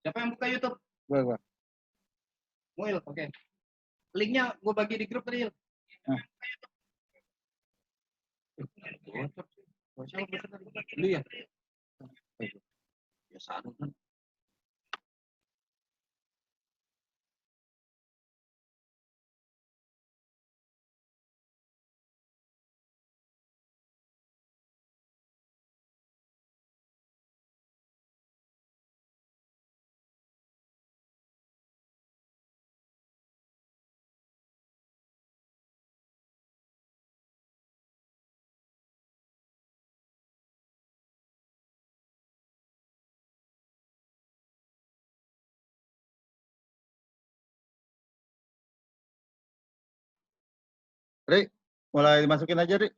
Siapa yang buka YouTube? Gua. Muil, oke. Linknya gue bagi di grup tadi. Nah. Lu ya? Biasa kan. Rik, mulai dimasukin aja, Rik.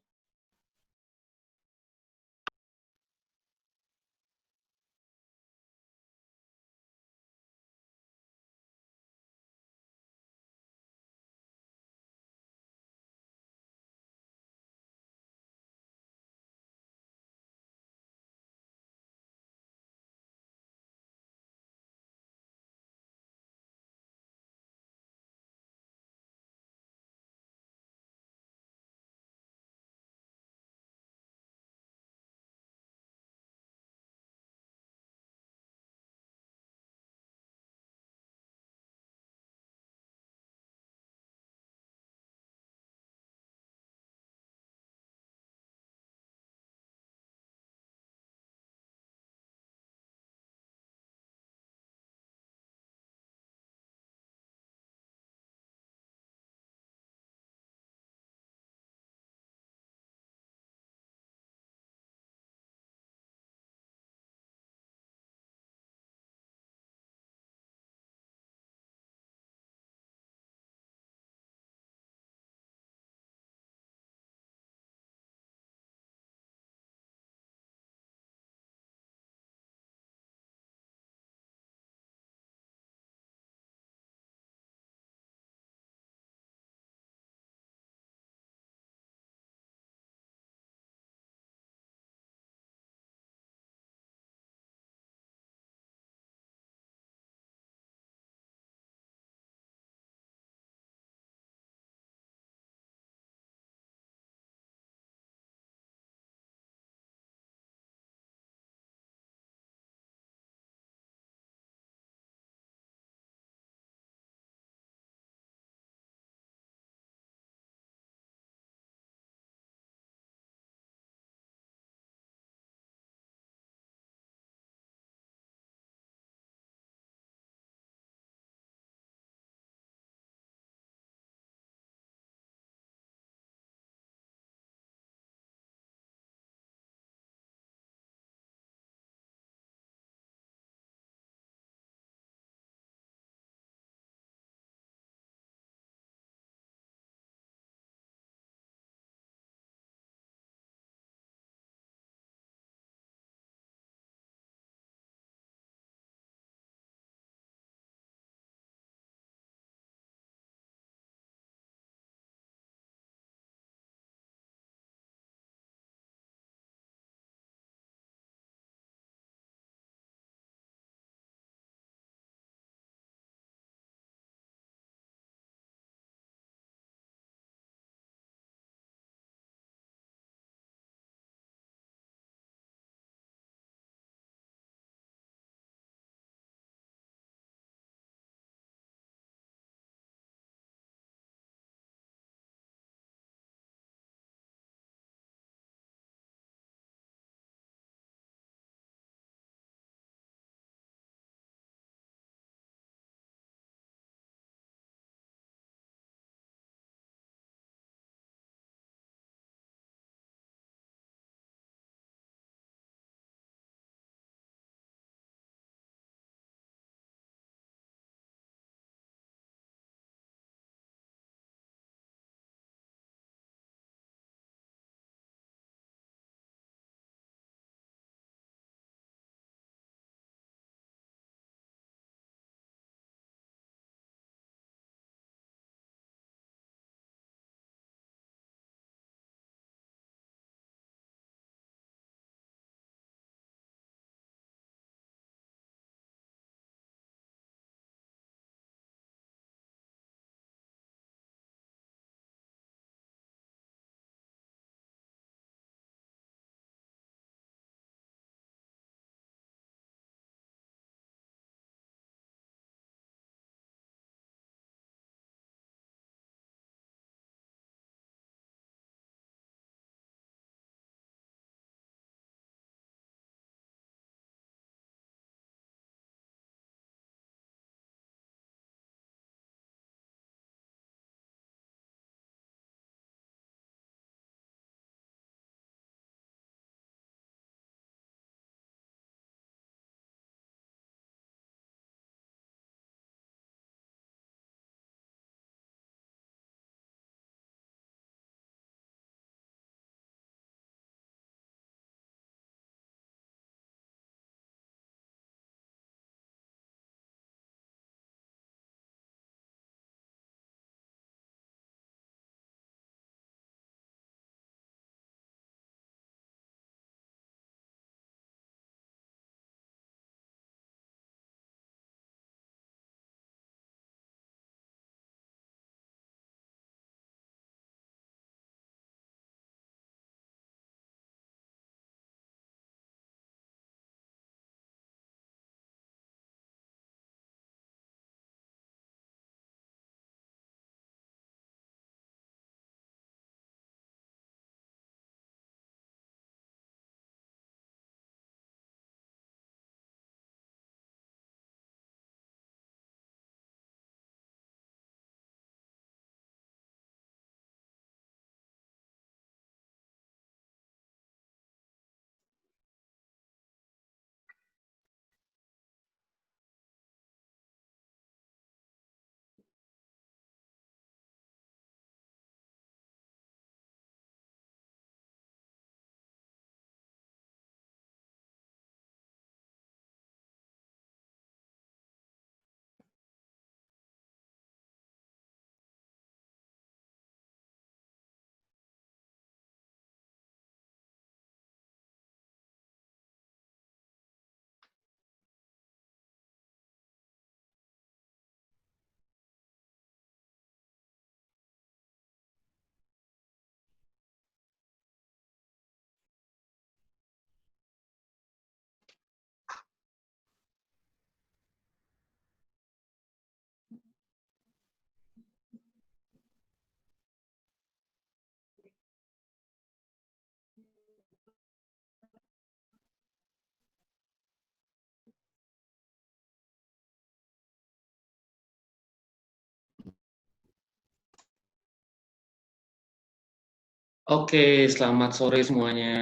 Oke, selamat sore semuanya.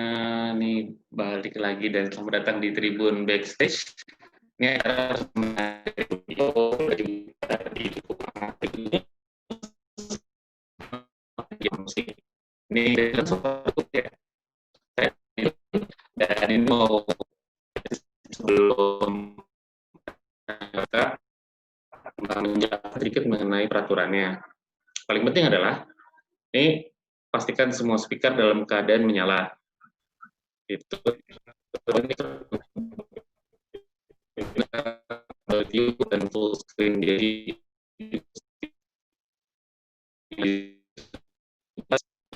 Nih balik lagi dan selamat datang di Tribun Backstage. Ini adalah video di musik. Ini sesuatu ya. Dan ini mau sebelum kita menjelaskan sedikit mengenai peraturannya. Paling penting adalah ini pastikan semua speaker dalam keadaan menyala. Itu ini dan full screen, jadi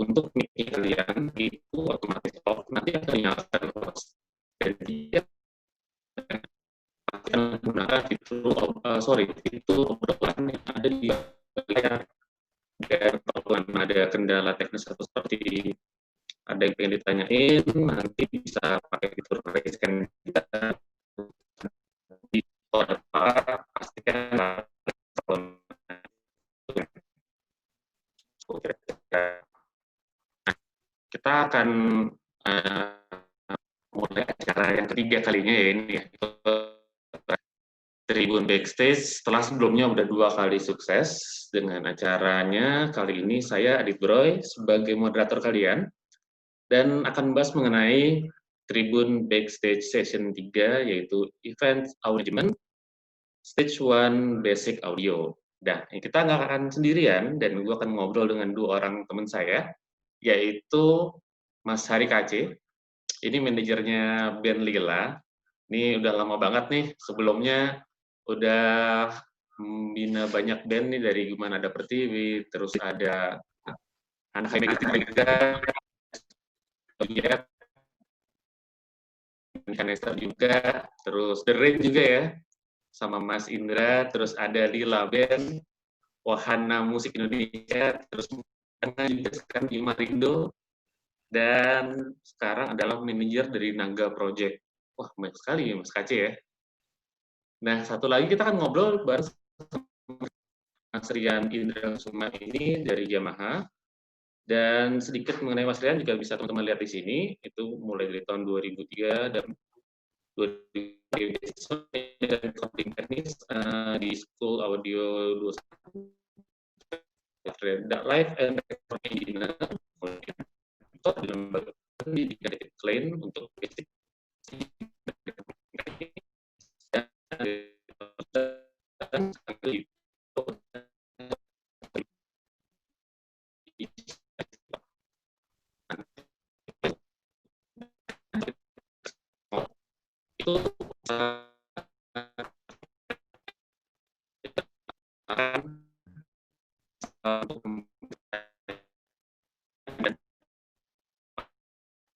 untuk mic kalian itu otomatis off, nanti akan nyalakan terus. Jadi akan menggunakan fitur obrolan yang ada di layar. Dan kalau ada kendala teknis atau seperti ada yang pengen ditanyain, nanti bisa pakai fitur raise hand kita di pastikan kita akan mulai acara yang ketiga kalinya ya ini ya. Tribun Backstage setelah sebelumnya udah 2 kali sukses dengan acaranya. Kali ini saya Adit Broy sebagai moderator kalian dan akan membahas mengenai Tribun Backstage Session 3 yaitu Event Management Stage 1 Basic Audio. Nah, kita nggak akan sendirian dan gue akan ngobrol dengan 2 orang teman saya, yaitu Mas Hari KC, ini manajernya band Lila. Ini udah lama banget nih, sebelumnya udah membina banyak band nih dari Gimana Ada Pertiwi, terus ada Anak Hemi juga, ya, Kanester juga, terus The Rain juga ya, sama Mas Indra, terus ada Lila Band, Wahana Musik Indonesia, terus juga sekarang di Marindo, dan sekarang adalah manajer dari Naga Project. Wah, banyak sekali ya Mas Kace ya. Nah, satu lagi kita akan ngobrol bareng Mas Rian Indra Suma ini dari Yamaha. Dan sedikit mengenai Mas Rian juga bisa teman-teman lihat di sini, itu mulai dari tahun 2003 dan 2000 dan recording teknis di School Audio 21 live and recording engineer di lembaga pendidikan Klein untuk basic dan itu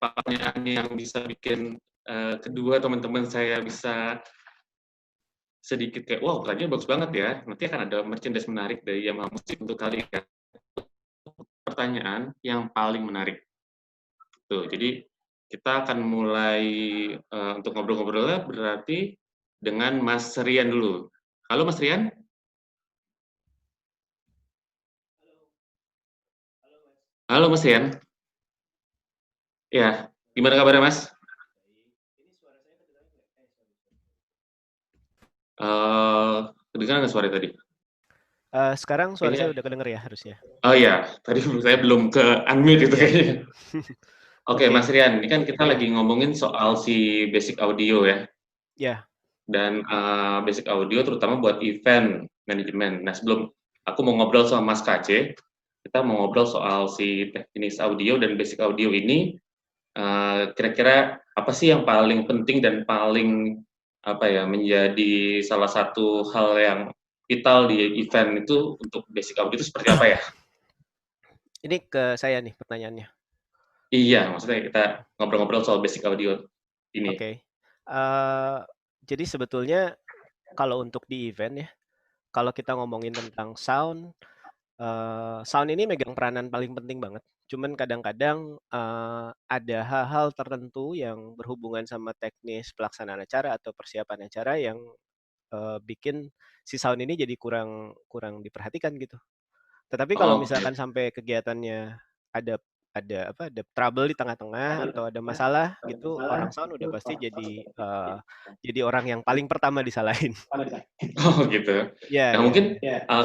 pertanyaan yang bisa bikin kedua teman-teman saya bisa sedikit kayak, wow, pertanyaan bagus banget ya. Nanti akan ada merchandise menarik dari Yamaha Musik untuk kalian. Pertanyaan yang paling menarik. Tuh, jadi kita akan mulai untuk ngobrol-ngobrolnya berarti dengan Mas Rian dulu. Halo Mas Rian. Halo Mas Rian. Ya, gimana kabarnya Mas? Kedengaran nggak suara tadi? Sekarang suara saya udah kedenger ya harusnya. Oh iya, tadi saya belum ke unmute itu kayaknya. Oke, Mas Rian, ini kan kita lagi ngomongin soal si basic audio ya. Ya. Dan basic audio terutama buat event manajemen. Nah, sebelum aku mau ngobrol sama Mas KC, kita mau ngobrol soal si teknis audio dan basic audio ini. Kira-kira apa sih yang paling penting dan paling apa ya menjadi salah satu hal yang vital di event itu untuk basic audio itu seperti apa ya? Ini ke saya nih pertanyaannya. Iya, maksudnya kita ngobrol-ngobrol soal basic audio ini. Oke. Jadi sebetulnya kalau untuk di event ya, kalau kita ngomongin tentang sound, sound ini megang peranan paling penting banget. Cuman kadang-kadang ada hal-hal tertentu yang berhubungan sama teknis pelaksanaan acara atau persiapan acara yang bikin si sound ini jadi kurang diperhatikan gitu. Tetapi kalau misalkan sampai kegiatannya ada ada trouble di tengah-tengah atau ada masalah gitu, orang sound udah pasti jadi orang yang paling pertama disalahin. Oh gitu. Ya, Nah ya. mungkin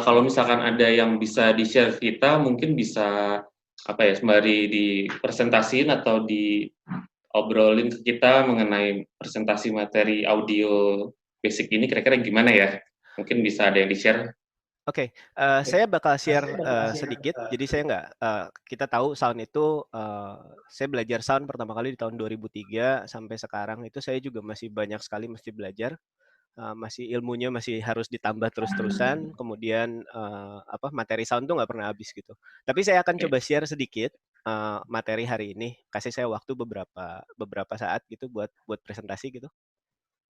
kalau misalkan ada yang bisa di-share kita, mungkin bisa sembari dipresentasiin atau diobrolin ke kita mengenai presentasi materi audio basic ini kira-kira gimana ya? Mungkin bisa ada yang di-share. Oke, saya bakal share sedikit. Jadi saya nggak, kita tahu sound itu, saya belajar sound pertama kali di tahun 2003 sampai sekarang itu saya juga masih banyak sekali mesti belajar, masih ilmunya masih harus ditambah terus-terusan. Kemudian materi sound tuh nggak pernah habis gitu. Tapi saya akan coba share sedikit materi hari ini. Kasih saya waktu beberapa saat gitu buat presentasi gitu.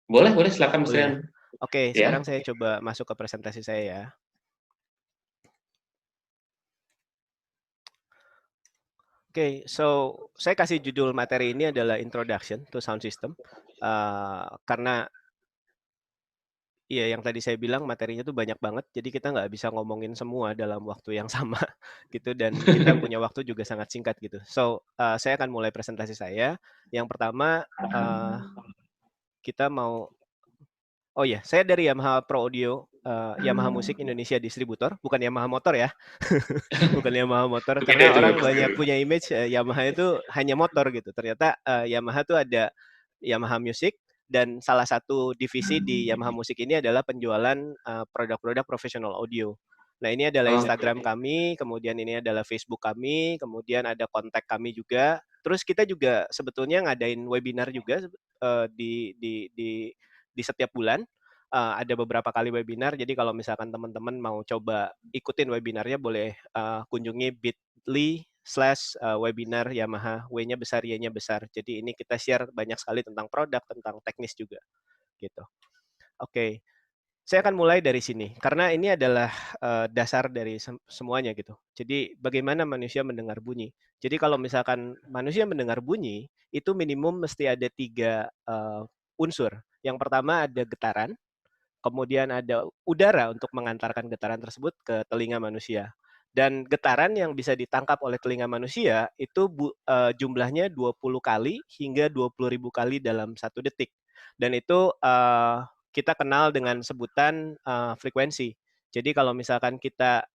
Boleh, silakan Mas Boleh ya? Rian. Oke, Ya. sekarang saya coba masuk ke presentasi saya ya. Oke, so saya kasih judul materi ini adalah Introduction to Sound System, karena ya yang tadi saya bilang materinya tuh banyak banget, jadi kita nggak bisa ngomongin semua dalam waktu yang sama gitu, dan kita punya waktu juga sangat singkat gitu. So, saya akan mulai presentasi saya. Yang pertama, kita mau, oh ya, saya dari Yamaha Pro Audio, Yamaha Musik Indonesia Distributor, bukan Yamaha Motor ya. Bukan Yamaha motor, Beda karena itu, orang Mas. banyak punya image Yamaha itu hanya motor gitu. Ternyata Yamaha tuh ada Yamaha Music, dan salah satu divisi di Yamaha Musik ini adalah penjualan produk-produk profesional audio. Nah, ini adalah Instagram kami, kemudian ini adalah Facebook kami, kemudian ada kontak kami juga. Terus kita juga sebetulnya ngadain webinar juga di setiap bulan. Ada beberapa kali webinar, jadi kalau misalkan teman-teman mau coba ikutin webinarnya boleh kunjungi bit.ly/webinar Yamaha, W-nya besar, Y-nya besar. Jadi ini kita share banyak sekali tentang produk, tentang teknis juga gitu. Oke, saya akan mulai dari sini karena ini adalah dasar dari semuanya gitu. Jadi bagaimana manusia mendengar bunyi. Jadi kalau misalkan manusia mendengar bunyi, itu minimum mesti ada 3 unsur. Yang pertama ada getaran, kemudian ada udara untuk mengantarkan getaran tersebut ke telinga manusia. Dan getaran yang bisa ditangkap oleh telinga manusia itu jumlahnya 20 kali hingga 20.000 kali dalam 1 detik. Dan itu kita kenal dengan sebutan frekuensi. Jadi kalau misalkan kita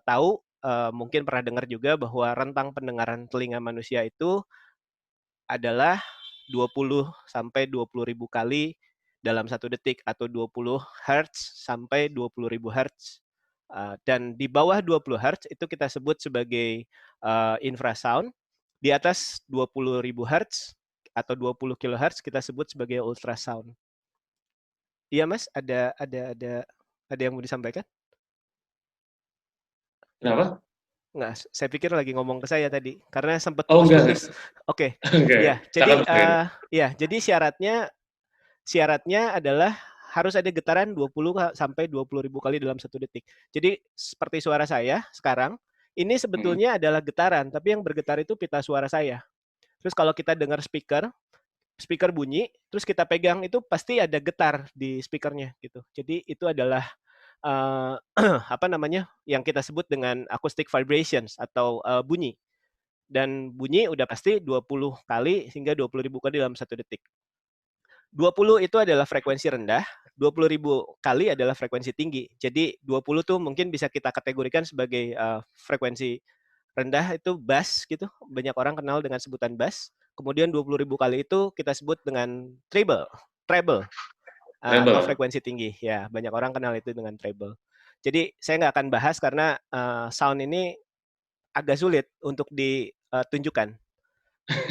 tahu, mungkin pernah dengar juga bahwa rentang pendengaran telinga manusia itu adalah 20 sampai 20.000 kali dalam 1 detik, atau 20 Hz sampai 20.000 Hz. Dan di bawah 20 Hz itu kita sebut sebagai infrasound. Di atas 20.000 Hz atau 20 kHz kita sebut sebagai ultrasound. Iya Mas, ada yang mau disampaikan? Kenapa? Nggak, saya pikir lagi ngomong ke saya tadi karena sempat Enggak. putus-putus. Oke. Enggak. Ya, jadi syaratnya adalah harus ada getaran 20 sampai 20.000 kali dalam 1 detik. Jadi seperti suara saya sekarang, ini sebetulnya adalah getaran, tapi yang bergetar itu pita suara saya. Terus kalau kita dengar speaker bunyi, terus kita pegang itu pasti ada getar di speakernya gitu. Jadi itu adalah yang kita sebut dengan acoustic vibrations atau bunyi. Dan bunyi udah pasti 20 kali hingga 20.000 kali dalam 1 detik. 20 itu adalah frekuensi rendah, 20.000 kali adalah frekuensi tinggi. Jadi 20 tuh mungkin bisa kita kategorikan sebagai frekuensi rendah, itu bass gitu. Banyak orang kenal dengan sebutan bass. Kemudian 20.000 kali itu kita sebut dengan treble. Atau frekuensi tinggi. Ya, banyak orang kenal itu dengan treble. Jadi saya nggak akan bahas karena sound ini agak sulit untuk ditunjukkan.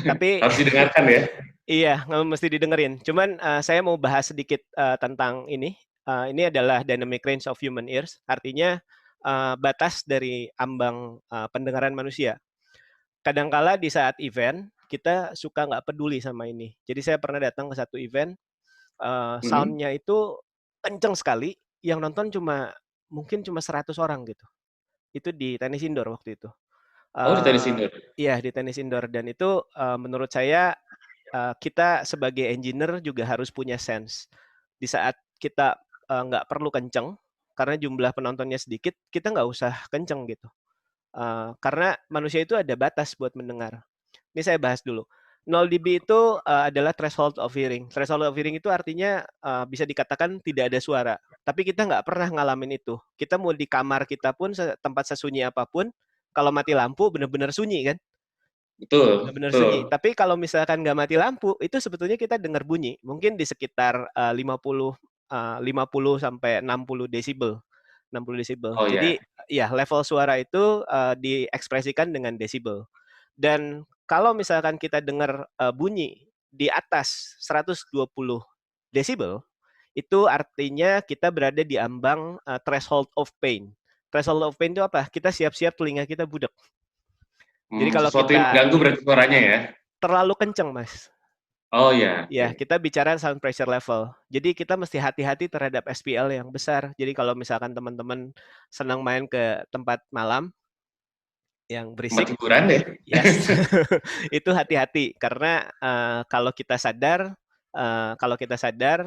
Tapi harus didengarkan ya. Iya, nggak mesti didengerin. Cuman saya mau bahas sedikit tentang ini. Ini adalah dynamic range of human ears, artinya batas dari ambang pendengaran manusia. Kadangkala di saat event, kita suka nggak peduli sama ini. Jadi saya pernah datang ke satu event, sound-nya itu kenceng sekali, yang nonton mungkin cuma 100 orang gitu. Itu di tenis indoor waktu itu. Di tenis indoor? Iya, di tenis indoor. Dan itu menurut saya kita sebagai engineer juga harus punya sense. Di saat kita nggak perlu kenceng, karena jumlah penontonnya sedikit, kita nggak usah kenceng gitu. Karena manusia itu ada batas buat mendengar. Ini saya bahas dulu. 0 dB itu adalah threshold of hearing. Threshold of hearing itu artinya bisa dikatakan tidak ada suara. Tapi kita nggak pernah ngalamin itu. Kita mau di kamar kita pun, tempat sesunyi apapun, kalau mati lampu benar-benar sunyi kan? Betul, Benar-benar sunyi. betul. Tapi kalau misalkan nggak mati lampu, itu sebetulnya kita dengar bunyi. Mungkin di sekitar 50 sampai 60 desibel. 60 desibel. Oh Jadi ya, ya level suara itu diekspresikan dengan desibel. Dan kalau misalkan kita dengar bunyi di atas 120 desibel, itu artinya kita berada di ambang threshold of pain. Threshold of pain itu apa? Kita siap-siap telinga kita budek. Jadi kalau sesuatu yang kita mengganggu berarti suaranya ya. terlalu kenceng, Mas. Oh ya, Ya, oke. kita bicara sound pressure level. Jadi kita mesti hati-hati terhadap SPL yang besar. Jadi kalau misalkan teman-teman senang main ke tempat malam yang Tempat berisik, hiburan ya. yes, itu hati-hati karena kalau kita sadar,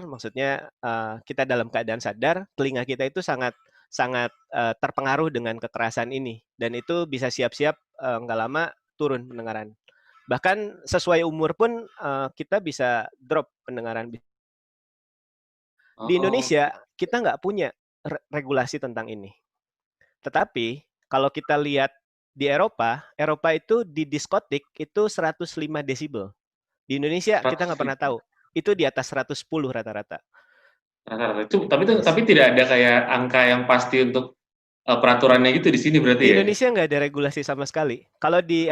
maksudnya kita dalam keadaan sadar, telinga kita itu sangat sangat terpengaruh dengan kekerasan ini, dan itu bisa siap-siap nggak lama turun pendengaran. Bahkan sesuai umur pun kita bisa drop pendengaran. Di Oh, Indonesia kita nggak punya regulasi tentang ini. Tetapi kalau kita lihat di Eropa, Eropa itu di diskotik itu 105 desibel. Di Indonesia kita nggak pernah 105 tahu. Itu di atas 110 rata-rata. rata-rata. Tapi Yes. tidak ada kayak angka yang pasti untuk peraturannya gitu di sini berarti Di ya. Indonesia nggak ada regulasi sama sekali. Kalau Oh, di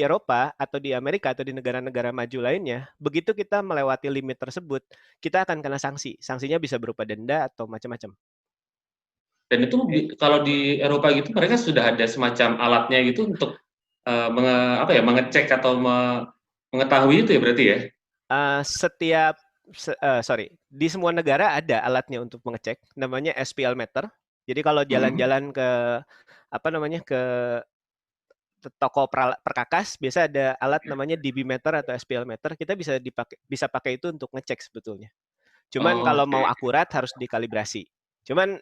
Eropa atau di Amerika atau di negara-negara maju lainnya, begitu kita melewati limit tersebut, kita akan kena sanksi. Sanksinya bisa berupa denda atau macam-macam. dan itu kalau di Eropa gitu mereka sudah ada semacam alatnya gitu untuk mengecek atau mengetahui itu ya berarti ya. Di semua negara ada alatnya untuk mengecek, namanya SPL meter. Jadi kalau Hmm. jalan-jalan ke toko perkakas, biasa ada alat namanya DB meter atau SPL meter. Kita bisa pakai itu untuk ngecek sebetulnya. Cuman Oh, kalau mau oke. akurat harus dikalibrasi. Cuman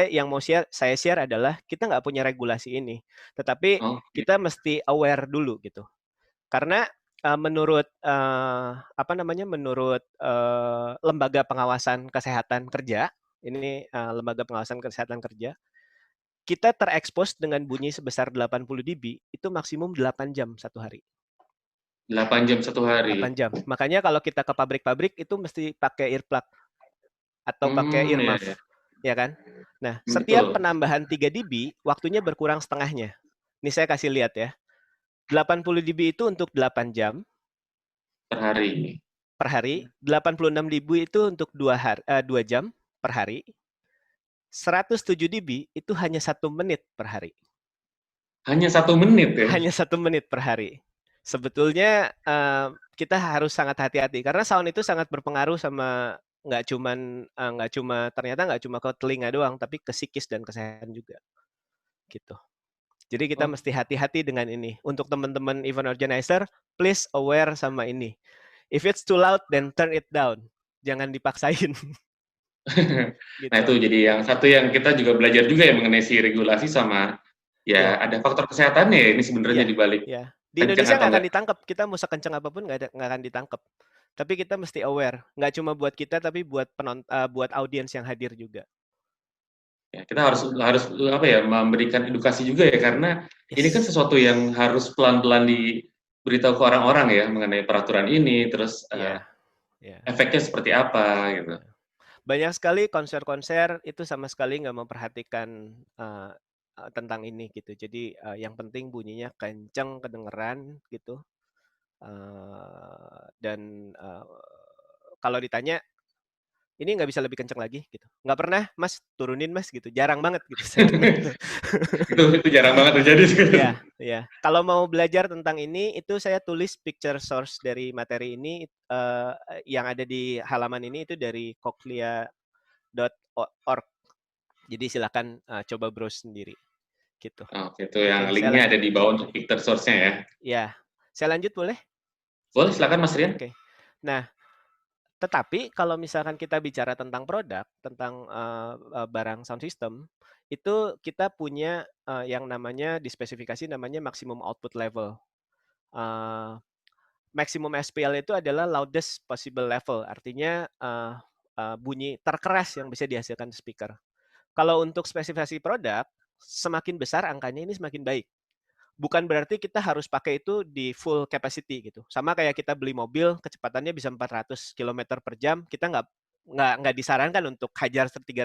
yang mau saya share adalah kita nggak punya regulasi ini, tetapi Oke. kita mesti aware dulu gitu. Karena menurut lembaga pengawasan kesehatan kerja, ini lembaga pengawasan kesehatan kerja, kita terekspos dengan bunyi sebesar 80 dB itu maksimum 8 jam satu hari. 8 jam satu 8 hari. jam. Makanya kalau kita ke pabrik-pabrik itu mesti pakai earplug atau pakai Ya, earmuff, ya. ya kan? Nah, setiap Betul. penambahan 3 dB waktunya berkurang setengahnya. Ini saya kasih lihat ya. 80 dB itu untuk 8 jam Per hari. per hari, 86 dB itu untuk 2 jam per hari, 107 dB itu hanya 1 menit per hari. Hanya 1 menit ya? Hanya 1 menit per hari. Sebetulnya kita harus sangat hati-hati karena sound itu sangat berpengaruh sama ternyata nggak cuma ke telinga doang, tapi ke psikis dan kesehatan juga, gitu. Jadi kita Oh. mesti hati-hati dengan ini. Untuk teman-teman event organizer, please aware sama ini. If it's too loud, then turn it down. Jangan dipaksain. Nah Gitu. itu jadi yang satu yang kita juga belajar juga ya mengenai si regulasi sama Ya, ya ada faktor kesehatannya ya ini sebenarnya ya, di balik ya. Di kencang Indonesia atau nggak akan enggak. ditangkap. Kita mau sekencang apapun nggak akan ditangkap. Tapi kita mesti aware. Nggak cuma buat kita, tapi buat audiens yang hadir juga. Ya, kita harus harus apa ya memberikan edukasi juga ya karena ini kan Yes. sesuatu yang harus pelan-pelan diberitahu ke orang-orang ya mengenai peraturan ini terus Ya, ya. efeknya seperti apa gitu. Banyak sekali konser-konser itu sama sekali nggak memperhatikan tentang ini gitu. Jadi yang penting bunyinya kenceng, kedengeran gitu. Dan kalau ditanya, ini nggak bisa lebih kenceng lagi gitu. Nggak pernah, Mas, turunin Mas gitu. Jarang banget gitu saya dengar itu. Itu jarang banget terjadi sekarang. Ya, ya. Kalau mau belajar tentang ini, itu saya tulis picture source dari materi ini yang ada di halaman ini itu dari cochlea.org. Jadi silakan coba browse sendiri gitu. Oke, itu Oke, yang saya linknya ada lanjut. di bawah untuk picture source-nya ya. Ya, saya lanjut boleh? Boleh silakan Mas Rian. Oke. Nah, Tetapi kalau misalkan kita bicara tentang produk, tentang barang sound system, itu kita punya yang namanya di spesifikasi namanya maximum output level. Maximum SPL itu adalah loudest possible level, artinya bunyi terkeras yang bisa dihasilkan speaker. Kalau untuk spesifikasi produk, semakin besar angkanya ini semakin baik. Bukan berarti kita harus pakai itu di full capacity gitu. Sama kayak kita beli mobil, kecepatannya bisa 400 km per jam, kita nggak disarankan untuk hajar 400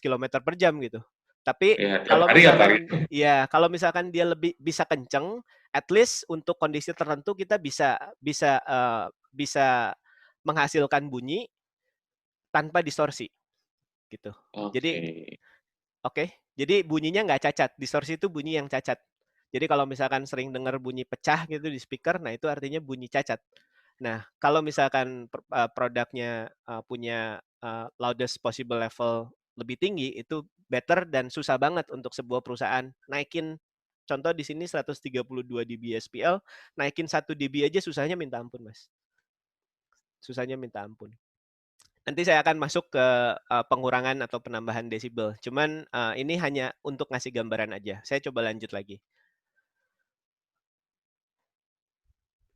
km per jam gitu. Tapi Ya, tiap kalau hari ya, Pak. misalkan kalau misalkan dia lebih bisa kenceng, at least untuk kondisi tertentu kita bisa menghasilkan bunyi tanpa distorsi gitu. Jadi Oke. jadi bunyinya nggak cacat. Distorsi itu bunyi yang cacat. Jadi kalau misalkan sering dengar bunyi pecah gitu di speaker, nah itu artinya bunyi cacat. Nah, kalau misalkan produknya punya loudest possible level lebih tinggi, itu better dan susah banget untuk sebuah perusahaan naikin. Contoh di sini 132 dB SPL, naikin 1 dB aja susahnya minta ampun, Mas. Susahnya minta ampun. Nanti saya akan masuk ke pengurangan atau penambahan desibel. Cuman ini hanya untuk ngasih gambaran aja. Saya coba lanjut lagi.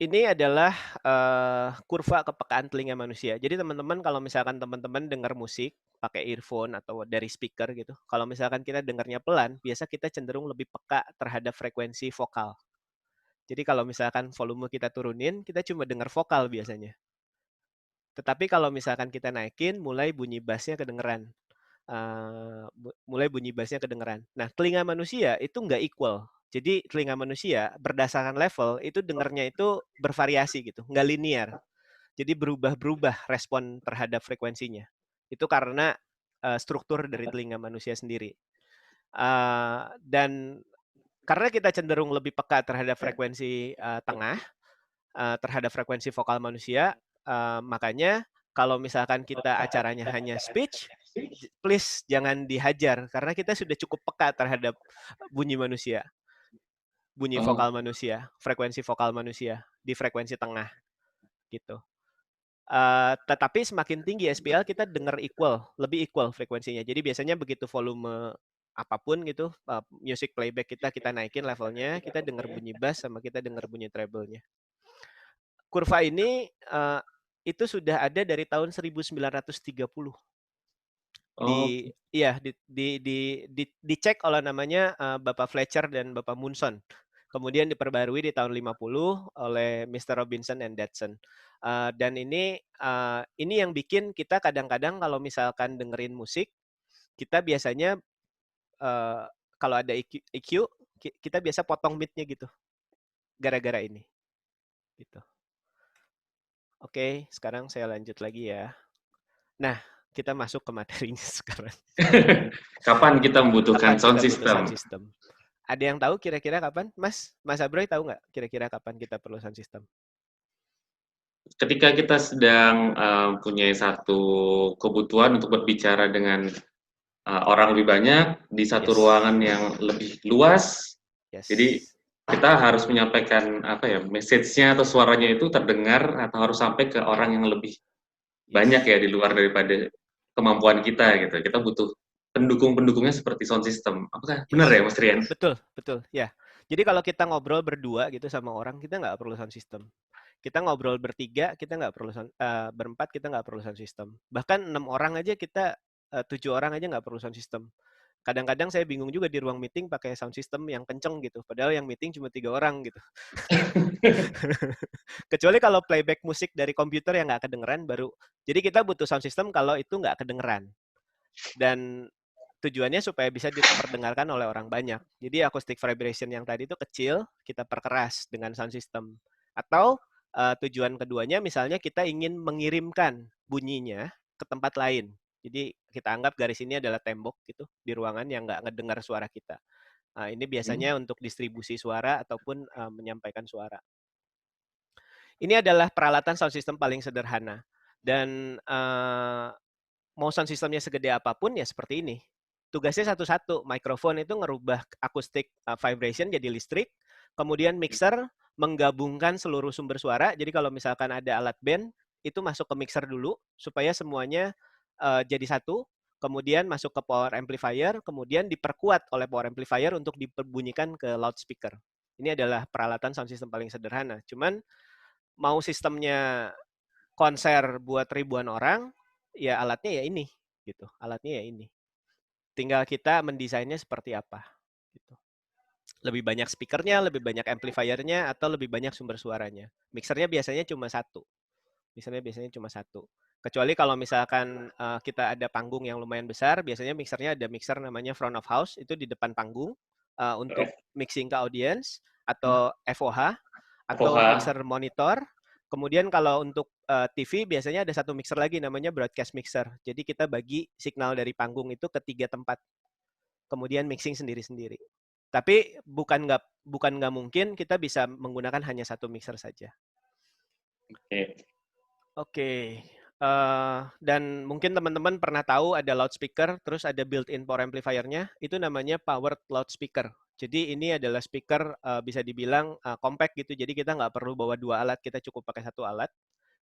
Ini adalah kurva kepekaan telinga manusia. Jadi teman-teman kalau misalkan teman-teman dengar musik pakai earphone atau dari speaker gitu, kalau misalkan kita dengarnya pelan, biasa kita cenderung lebih peka terhadap frekuensi vokal. Jadi kalau misalkan volume kita turunin, kita cuma dengar vokal biasanya. Tetapi kalau misalkan kita naikin, mulai bunyi bassnya kedengeran. Mulai bunyi bassnya kedengeran. Nah, telinga manusia itu nggak equal. Jadi telinga manusia berdasarkan level itu dengarnya itu bervariasi gitu, nggak linear. Jadi berubah-berubah respon terhadap frekuensinya. Itu karena struktur dari telinga manusia sendiri. Dan karena kita cenderung lebih peka terhadap frekuensi tengah, terhadap frekuensi vokal manusia, makanya kalau misalkan kita acaranya hanya speech, please jangan dihajar karena kita sudah cukup peka terhadap bunyi manusia, bunyi vokal manusia, frekuensi vokal manusia di frekuensi tengah gitu. Tetapi semakin tinggi SPL kita dengar lebih equal frekuensinya. Jadi biasanya begitu volume apapun gitu, music playback kita naikin levelnya, kita dengar bunyi bass sama kita dengar bunyi treble-nya. Kurva ini itu sudah ada dari tahun 1930. Dicek oleh namanya Bapak Fletcher dan Bapak Munson. Kemudian diperbarui di tahun 50 oleh Mr. Robinson and Datsun. Dan ini yang bikin kita kadang-kadang kalau misalkan dengerin musik, kita biasanya kalau ada EQ kita biasa potong beat-nya gitu. Gara-gara ini. Gitu. Oke, sekarang saya lanjut lagi ya. Nah, kita masuk ke materinya sekarang. Kapan kita membutuhkan sound system? Ada yang tahu kira-kira kapan? Mas Abroy tahu nggak kira-kira kapan kita perlu sound system? Ketika kita sedang punya satu kebutuhan untuk berbicara dengan orang lebih banyak di satu ruangan yang lebih luas, jadi kita harus menyampaikan message-nya atau suaranya itu terdengar atau harus sampai ke orang yang lebih banyak ya di luar daripada kemampuan kita gitu. Kita butuh pendukung-pendukungnya seperti sound system. Apakah benar ya, Mas Rian? Betul ya. Jadi kalau kita ngobrol berdua gitu sama orang, kita nggak perlu sound system. Kita ngobrol bertiga, kita nggak perlu berempat, kita nggak perlu sound system. Bahkan 6 orang aja kita 7 orang aja nggak perlu sound system. Kadang-kadang saya bingung juga di ruang meeting pakai sound system yang kenceng gitu. Padahal yang meeting cuma 3 orang gitu. Kecuali kalau playback musik dari komputer yang nggak kedengeran baru. Jadi kita butuh sound system kalau itu nggak kedengeran. Dan tujuannya supaya bisa diperdengarkan oleh orang banyak. Jadi acoustic vibration yang tadi itu kecil, kita perkeras dengan sound system. Atau tujuan keduanya misalnya kita ingin mengirimkan bunyinya ke tempat lain. Jadi kita anggap garis ini adalah tembok gitu di ruangan yang nggak ngedengar suara kita. Ini biasanya untuk distribusi suara ataupun menyampaikan suara. Ini adalah peralatan sound system paling sederhana. Dan mau sound systemnya segede apapun ya seperti ini. Tugasnya satu-satu. Mikrofon itu ngerubah acoustic vibration jadi listrik. Kemudian mixer menggabungkan seluruh sumber suara. Jadi kalau misalkan ada alat band, itu masuk ke mixer dulu supaya semuanya jadi satu, kemudian masuk ke power amplifier, kemudian diperkuat oleh power amplifier untuk diperbunyikan ke loudspeaker. Ini adalah peralatan sound system paling sederhana. Cuman mau sistemnya konser buat ribuan orang, ya alatnya ya ini, gitu. Alatnya ya ini. Tinggal kita mendesainnya seperti apa, gitu. Lebih banyak speakernya, lebih banyak amplifiernya, atau lebih banyak sumber suaranya. Mixernya biasanya cuma satu. Kecuali kalau misalkan kita ada panggung yang lumayan besar, biasanya mixernya ada mixer namanya front of house, itu di depan panggung untuk mixing ke audience, atau FOH, atau FOH. mixer monitor. Kemudian kalau untuk TV biasanya ada satu mixer lagi namanya broadcast mixer. Jadi kita bagi signal dari panggung itu ke 3 tempat. Kemudian mixing sendiri-sendiri. Tapi bukan nggak mungkin kita bisa menggunakan hanya satu mixer saja. Oke. Dan mungkin teman-teman pernah tahu ada loudspeaker, terus ada built-in power amplifier-nya, itu namanya powered loudspeaker. Jadi ini adalah speaker bisa dibilang compact gitu, jadi kita nggak perlu bawa 2 alat, kita cukup pakai 1 alat.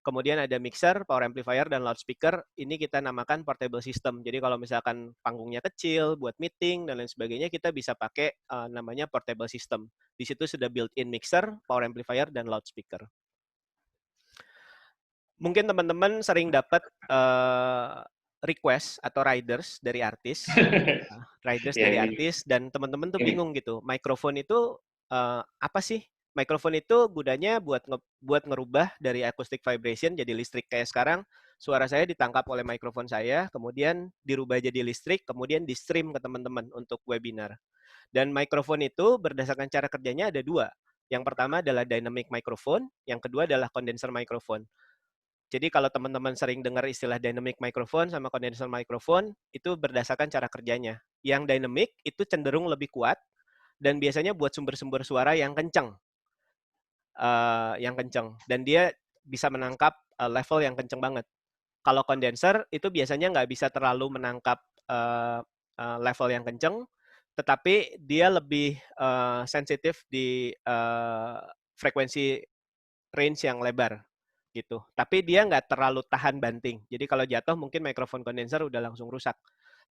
Kemudian ada mixer, power amplifier, dan loudspeaker, ini kita namakan portable system. Jadi kalau misalkan panggungnya kecil, buat meeting, dan lain sebagainya, kita bisa pakai namanya portable system. Di situ sudah built-in mixer, power amplifier, dan loudspeaker. Mungkin teman-teman sering dapat request atau riders dari artis, dan teman-teman tuh bingung gitu. Mikrofon itu apa sih? Mikrofon itu gunanya buat ngerubah dari acoustic vibration jadi listrik. Kayak sekarang suara saya ditangkap oleh mikrofon saya, kemudian dirubah jadi listrik, kemudian di stream ke teman-teman untuk webinar. Dan mikrofon itu berdasarkan cara kerjanya ada 2. Yang pertama adalah dynamic microphone, yang kedua adalah condenser microphone. Jadi kalau teman-teman sering dengar istilah dynamic microphone sama condenser microphone, itu berdasarkan cara kerjanya. Yang dynamic itu cenderung lebih kuat, dan biasanya buat sumber-sumber suara yang kencang. Dan dia bisa menangkap level yang kencang banget. Kalau condenser, itu biasanya nggak bisa terlalu menangkap level yang kencang, tetapi dia lebih sensitif di frekuensi range yang lebar. Gitu. Tapi dia nggak terlalu tahan banting. Jadi kalau jatuh mungkin mikrofon kondenser udah langsung rusak.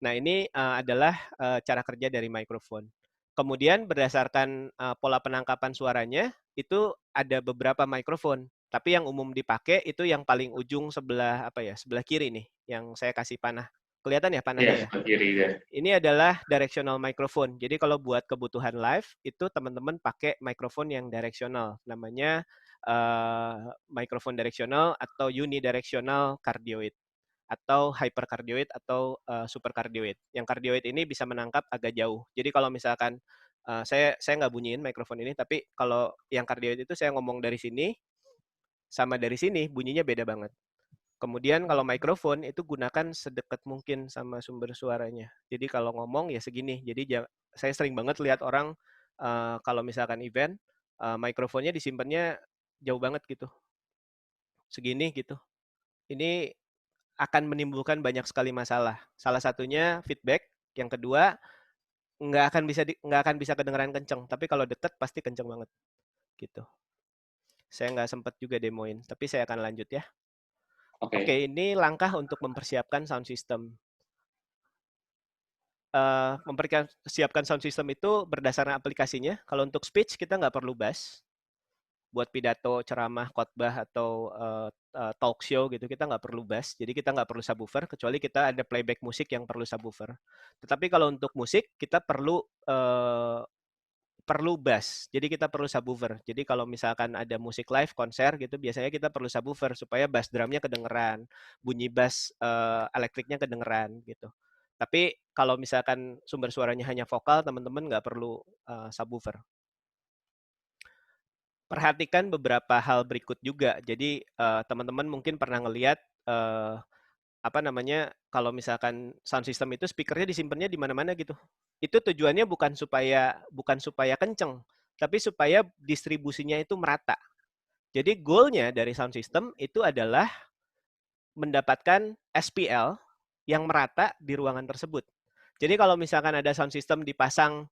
Nah ini adalah cara kerja dari mikrofon. Kemudian berdasarkan pola penangkapan suaranya, itu ada beberapa mikrofon. Tapi yang umum dipakai itu yang paling ujung sebelah sebelah kiri nih, yang saya kasih panah. Kelihatan ya panahnya ya? Kiri, ya. Ini adalah directional microphone. Jadi kalau buat kebutuhan live, itu teman-teman pakai mikrofon yang directional. Namanya mikrofon directional atau unidirectional cardioid atau hypercardioid atau supercardioid. Yang cardioid ini bisa menangkap agak jauh. Jadi kalau misalkan saya nggak bunyiin mikrofon ini, tapi kalau yang cardioid itu saya ngomong dari sini sama dari sini bunyinya beda banget. Kemudian kalau mikrofon itu gunakan sedekat mungkin sama sumber suaranya. Jadi kalau ngomong ya segini. Jadi saya sering banget lihat orang kalau misalkan event mikrofonnya disimpannya jauh banget gitu. Segini gitu. Ini akan menimbulkan banyak sekali masalah. Salah satunya feedback, yang kedua nggak akan bisa kedengeran kenceng, tapi kalau deket pasti kenceng banget. Gitu. Saya nggak sempat juga demoin, tapi saya akan lanjut ya. Oke, ini langkah untuk mempersiapkan sound system. Mempersiapkan sound system itu berdasarkan aplikasinya. Kalau untuk speech kita nggak perlu bass. Buat pidato, ceramah, khotbah, atau talk show gitu, kita nggak perlu bass. Jadi kita nggak perlu subwoofer, kecuali kita ada playback musik yang perlu subwoofer. Tetapi kalau untuk musik, kita perlu bass. Jadi kita perlu subwoofer. Jadi kalau misalkan ada musik live, konser gitu, biasanya kita perlu subwoofer supaya bass drumnya kedengeran, bunyi bass elektriknya kedengeran gitu. Tapi kalau misalkan sumber suaranya hanya vokal, teman-teman nggak perlu subwoofer. Perhatikan beberapa hal berikut juga. Jadi teman-teman mungkin pernah ngelihat kalau misalkan sound system itu speakernya disimpannya di mana-mana gitu. Itu tujuannya bukan supaya kenceng, tapi supaya distribusinya itu merata. Jadi goalnya dari sound system itu adalah mendapatkan SPL yang merata di ruangan tersebut. Jadi kalau misalkan ada sound system dipasang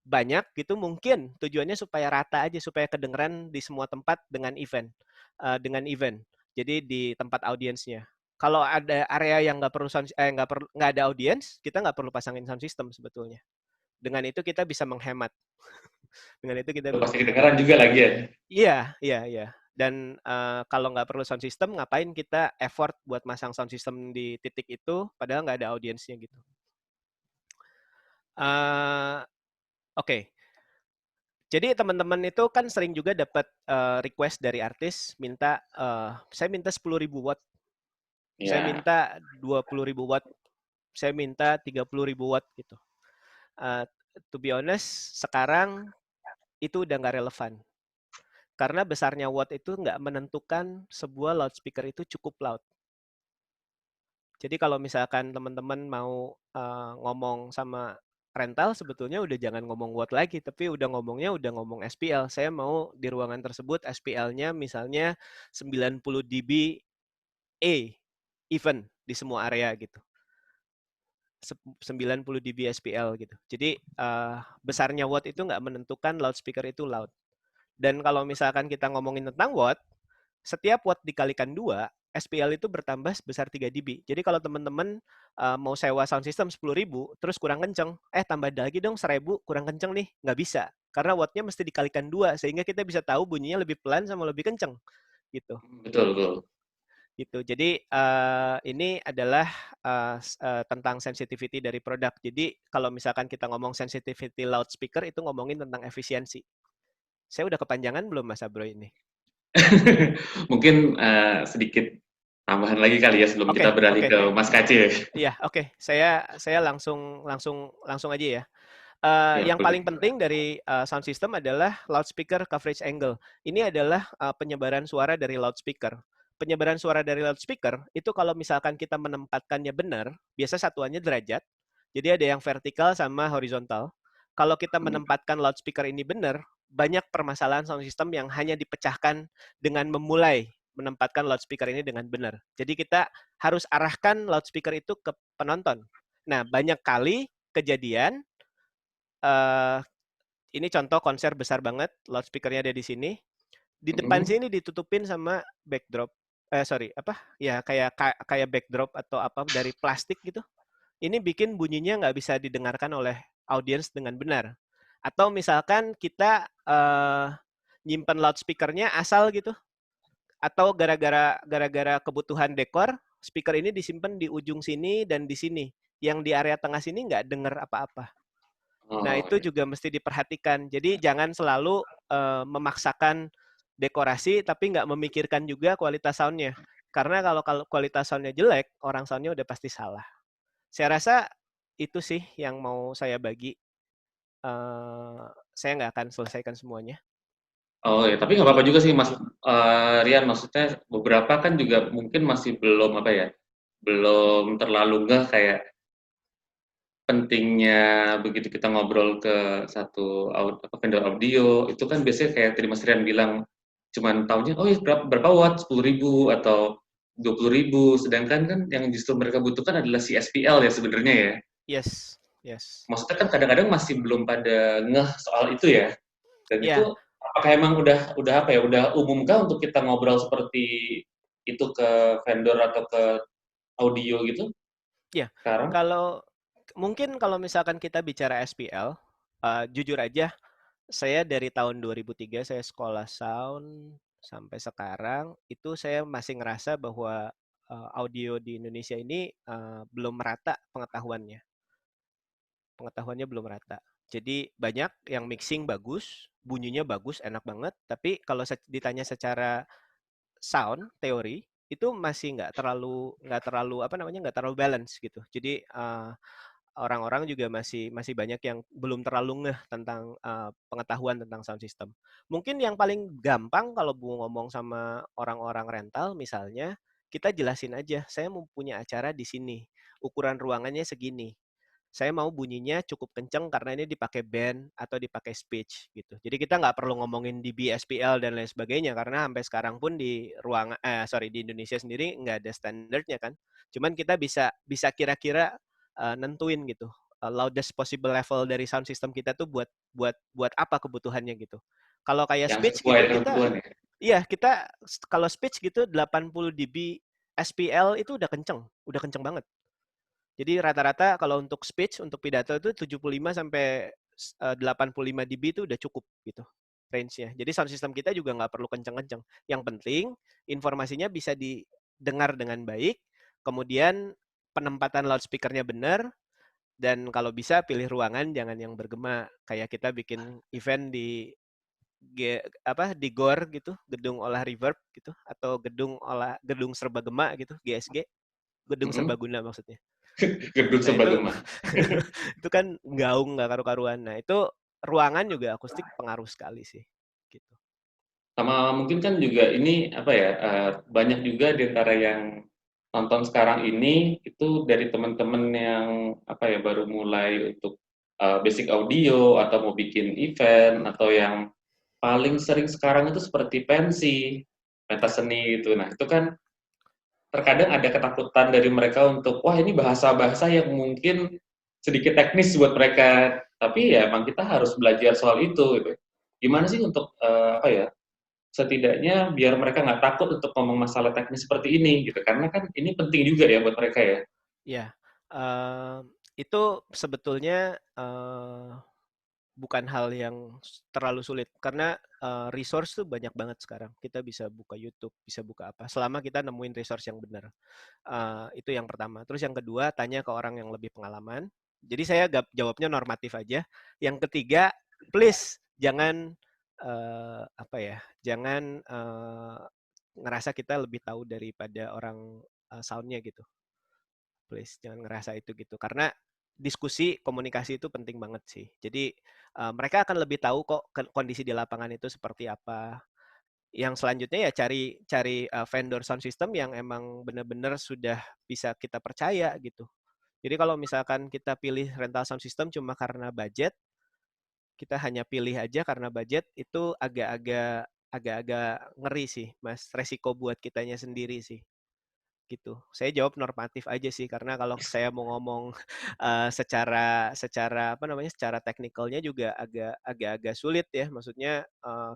banyak gitu, mungkin tujuannya supaya rata aja, supaya kedengeran di semua tempat dengan event. Jadi di tempat audiensnya. Kalau ada area yang nggak ada audiens, kita nggak perlu pasangin sound system sebetulnya. Dengan itu kita bisa menghemat. Dengan itu kita bisa Pasti kedengeran juga lagi ya. Iya. Dan kalau nggak perlu sound system, ngapain kita effort buat masang sound system di titik itu, padahal nggak ada audiensnya gitu. Oke. Jadi teman-teman itu kan sering juga dapat request dari artis minta, saya minta 10.000 watt, saya Ya. minta 20.000 watt, saya minta 30.000 watt gitu. To be honest, sekarang itu udah nggak relevan. Karena besarnya watt itu nggak menentukan sebuah loudspeaker itu cukup loud. Jadi kalau misalkan teman-teman mau ngomong sama rental, sebetulnya udah jangan ngomong watt lagi, tapi udah ngomong SPL. Saya mau di ruangan tersebut SPL-nya misalnya 90 dB even di semua area gitu. 90 dB SPL gitu. Jadi besarnya watt itu nggak menentukan loudspeaker itu loud. Dan kalau misalkan kita ngomongin tentang watt, setiap watt dikalikan 2, SPL itu bertambah sebesar 3 dB. Jadi kalau teman-teman mau sewa sound system 10.000, terus kurang kenceng, tambah lagi dong 1.000, kurang kenceng nih. Nggak bisa. Karena wattnya mesti dikalikan 2, sehingga kita bisa tahu bunyinya lebih pelan sama lebih kenceng. Gitu. Betul. Gitu. Jadi ini adalah tentang sensitivity dari produk. Jadi kalau misalkan kita ngomong sensitivity loudspeaker, itu ngomongin tentang efisiensi. Saya udah kepanjangan belum Mas Abro ini? Mungkin sedikit tambahan lagi kali ya sebelum kita beralih ke Mas Kaci. Iya, oke. Saya langsung aja ya. Ya, Yang paling penting dari sound system adalah loudspeaker coverage angle. Ini adalah penyebaran suara dari loudspeaker. Penyebaran suara dari loudspeaker itu kalau misalkan kita menempatkannya benar, biasa satuannya derajat. Jadi ada yang vertikal sama horizontal. Kalau kita menempatkan loudspeaker ini benar, banyak permasalahan sound system yang hanya dipecahkan dengan memulai menempatkan loudspeaker ini dengan benar. Jadi kita harus arahkan loudspeaker itu ke penonton. Nah, banyak kali kejadian ini contoh konser besar banget, loudspeakernya ada di sini. Di depan sini ditutupin sama backdrop. Kayak backdrop atau apa dari plastik gitu. Ini bikin bunyinya nggak bisa didengarkan oleh audiens dengan benar. Atau misalkan kita nyimpen loudspeakernya asal gitu. Atau gara-gara kebutuhan dekor, speaker ini disimpan di ujung sini dan di sini. Yang di area tengah sini nggak dengar apa-apa. Nah, itu juga mesti diperhatikan. Jadi jangan selalu memaksakan dekorasi tapi nggak memikirkan juga kualitas sound-nya. Karena kalau kualitas sound-nya jelek, orang sound-nya udah pasti salah. Saya rasa itu sih yang mau saya bagi. Saya nggak akan selesaikan semuanya. Oh ya, tapi nggak apa-apa juga sih Mas Rian. Maksudnya beberapa kan juga mungkin masih belum belum terlalu nggak kayak pentingnya begitu kita ngobrol ke satu vendor audio, itu kan biasanya kayak tadi Mas Rian bilang, cuman tahunya, oh ya berapa watt, 10.000 atau 20.000, sedangkan kan yang justru mereka butuhkan adalah si SPL ya sebenarnya ya. Yes. Maksudnya kan kadang-kadang masih belum pada ngeh soal itu ya. Dan itu apakah emang udah umumkah untuk kita ngobrol seperti itu ke vendor atau ke audio gitu? Iya. Sekarang? Kalau misalkan kita bicara SPL, jujur aja, saya dari tahun 2003 saya sekolah sound sampai sekarang itu saya masih ngerasa bahwa audio di Indonesia ini belum merata pengetahuannya. Pengetahuannya belum rata. Jadi banyak yang mixing bagus, bunyinya bagus, enak banget, tapi kalau ditanya secara sound teori itu masih nggak terlalu balance gitu. Jadi orang-orang juga masih banyak yang belum terlalu ngeh tentang pengetahuan tentang sound system. Mungkin yang paling gampang kalau mau ngomong sama orang-orang rental misalnya, kita jelasin aja, saya mau punya acara di sini, ukuran ruangannya segini. Saya mau bunyinya cukup kenceng karena ini dipakai band atau dipakai speech gitu. Jadi kita nggak perlu ngomongin dB, SPL dan lain sebagainya karena sampai sekarang pun di di Indonesia sendiri nggak ada standarnya kan. Cuman kita bisa kira-kira nentuin gitu loudest possible level dari sound system kita tuh buat apa kebutuhannya gitu. Kalau kayak Yang speech sesuai gitu kita kebutuhan ya? Iya, kita kalau speech gitu 80 dB SPL itu udah kenceng banget. Jadi rata-rata kalau untuk speech, untuk pidato itu 75 sampai 85 dB itu udah cukup gitu range-nya. Jadi sound system kita juga nggak perlu kenceng-kenceng. Yang penting informasinya bisa didengar dengan baik, kemudian penempatan loudspeaker-nya benar, dan kalau bisa pilih ruangan jangan yang bergema. Kayak kita bikin event di di GOR gitu, gedung olah reverb gitu, atau gedung serbaguna gitu, GSG, gedung Mm-mm. serbaguna maksudnya. Gitu. Gedung Nah itu serbaguna. itu kan gaung nggak karu-karuan. Nah itu ruangan juga akustik pengaruh sekali sih. Gitu. Sama mungkin kan juga ini apa ya, banyak juga di antara yang nonton sekarang ini itu dari teman-teman yang apa ya baru mulai untuk basic audio atau mau bikin event atau yang paling sering sekarang itu seperti pensi, pentas seni gitu. Nah, itu kan terkadang ada ketakutan dari mereka untuk wah ini bahasa-bahasa yang mungkin sedikit teknis buat mereka. Tapi ya emang kita harus belajar soal itu gitu. Gimana sih untuk apa ya? Setidaknya biar mereka nggak takut untuk ngomong masalah teknis seperti ini gitu. Karena kan ini penting juga ya buat mereka ya. Ya, itu sebetulnya bukan hal yang terlalu sulit karena resource tuh banyak banget sekarang. Kita bisa buka YouTube, bisa buka apa. Selama kita nemuin resource yang benar. Itu yang pertama. Terus yang kedua, tanya ke orang yang lebih pengalaman. Jadi saya jawabnya normatif aja. Yang ketiga, please jangan apa ya? Jangan ngerasa kita lebih tahu daripada orang soundnya gitu. Please jangan ngerasa itu gitu. Karena diskusi komunikasi itu penting banget sih. Jadi mereka akan lebih tahu kok kondisi di lapangan itu seperti apa. Yang selanjutnya ya cari vendor sound system yang emang benar-benar sudah bisa kita percaya gitu. Jadi kalau misalkan kita pilih rental sound system cuma karena budget, kita hanya pilih aja karena budget, itu agak-agak ngeri sih, Mas. Resiko buat kitanya sendiri sih. Gitu. Saya jawab normatif aja sih karena kalau saya mau ngomong secara apa namanya secara teknikalnya juga agak-agak sulit ya. Maksudnya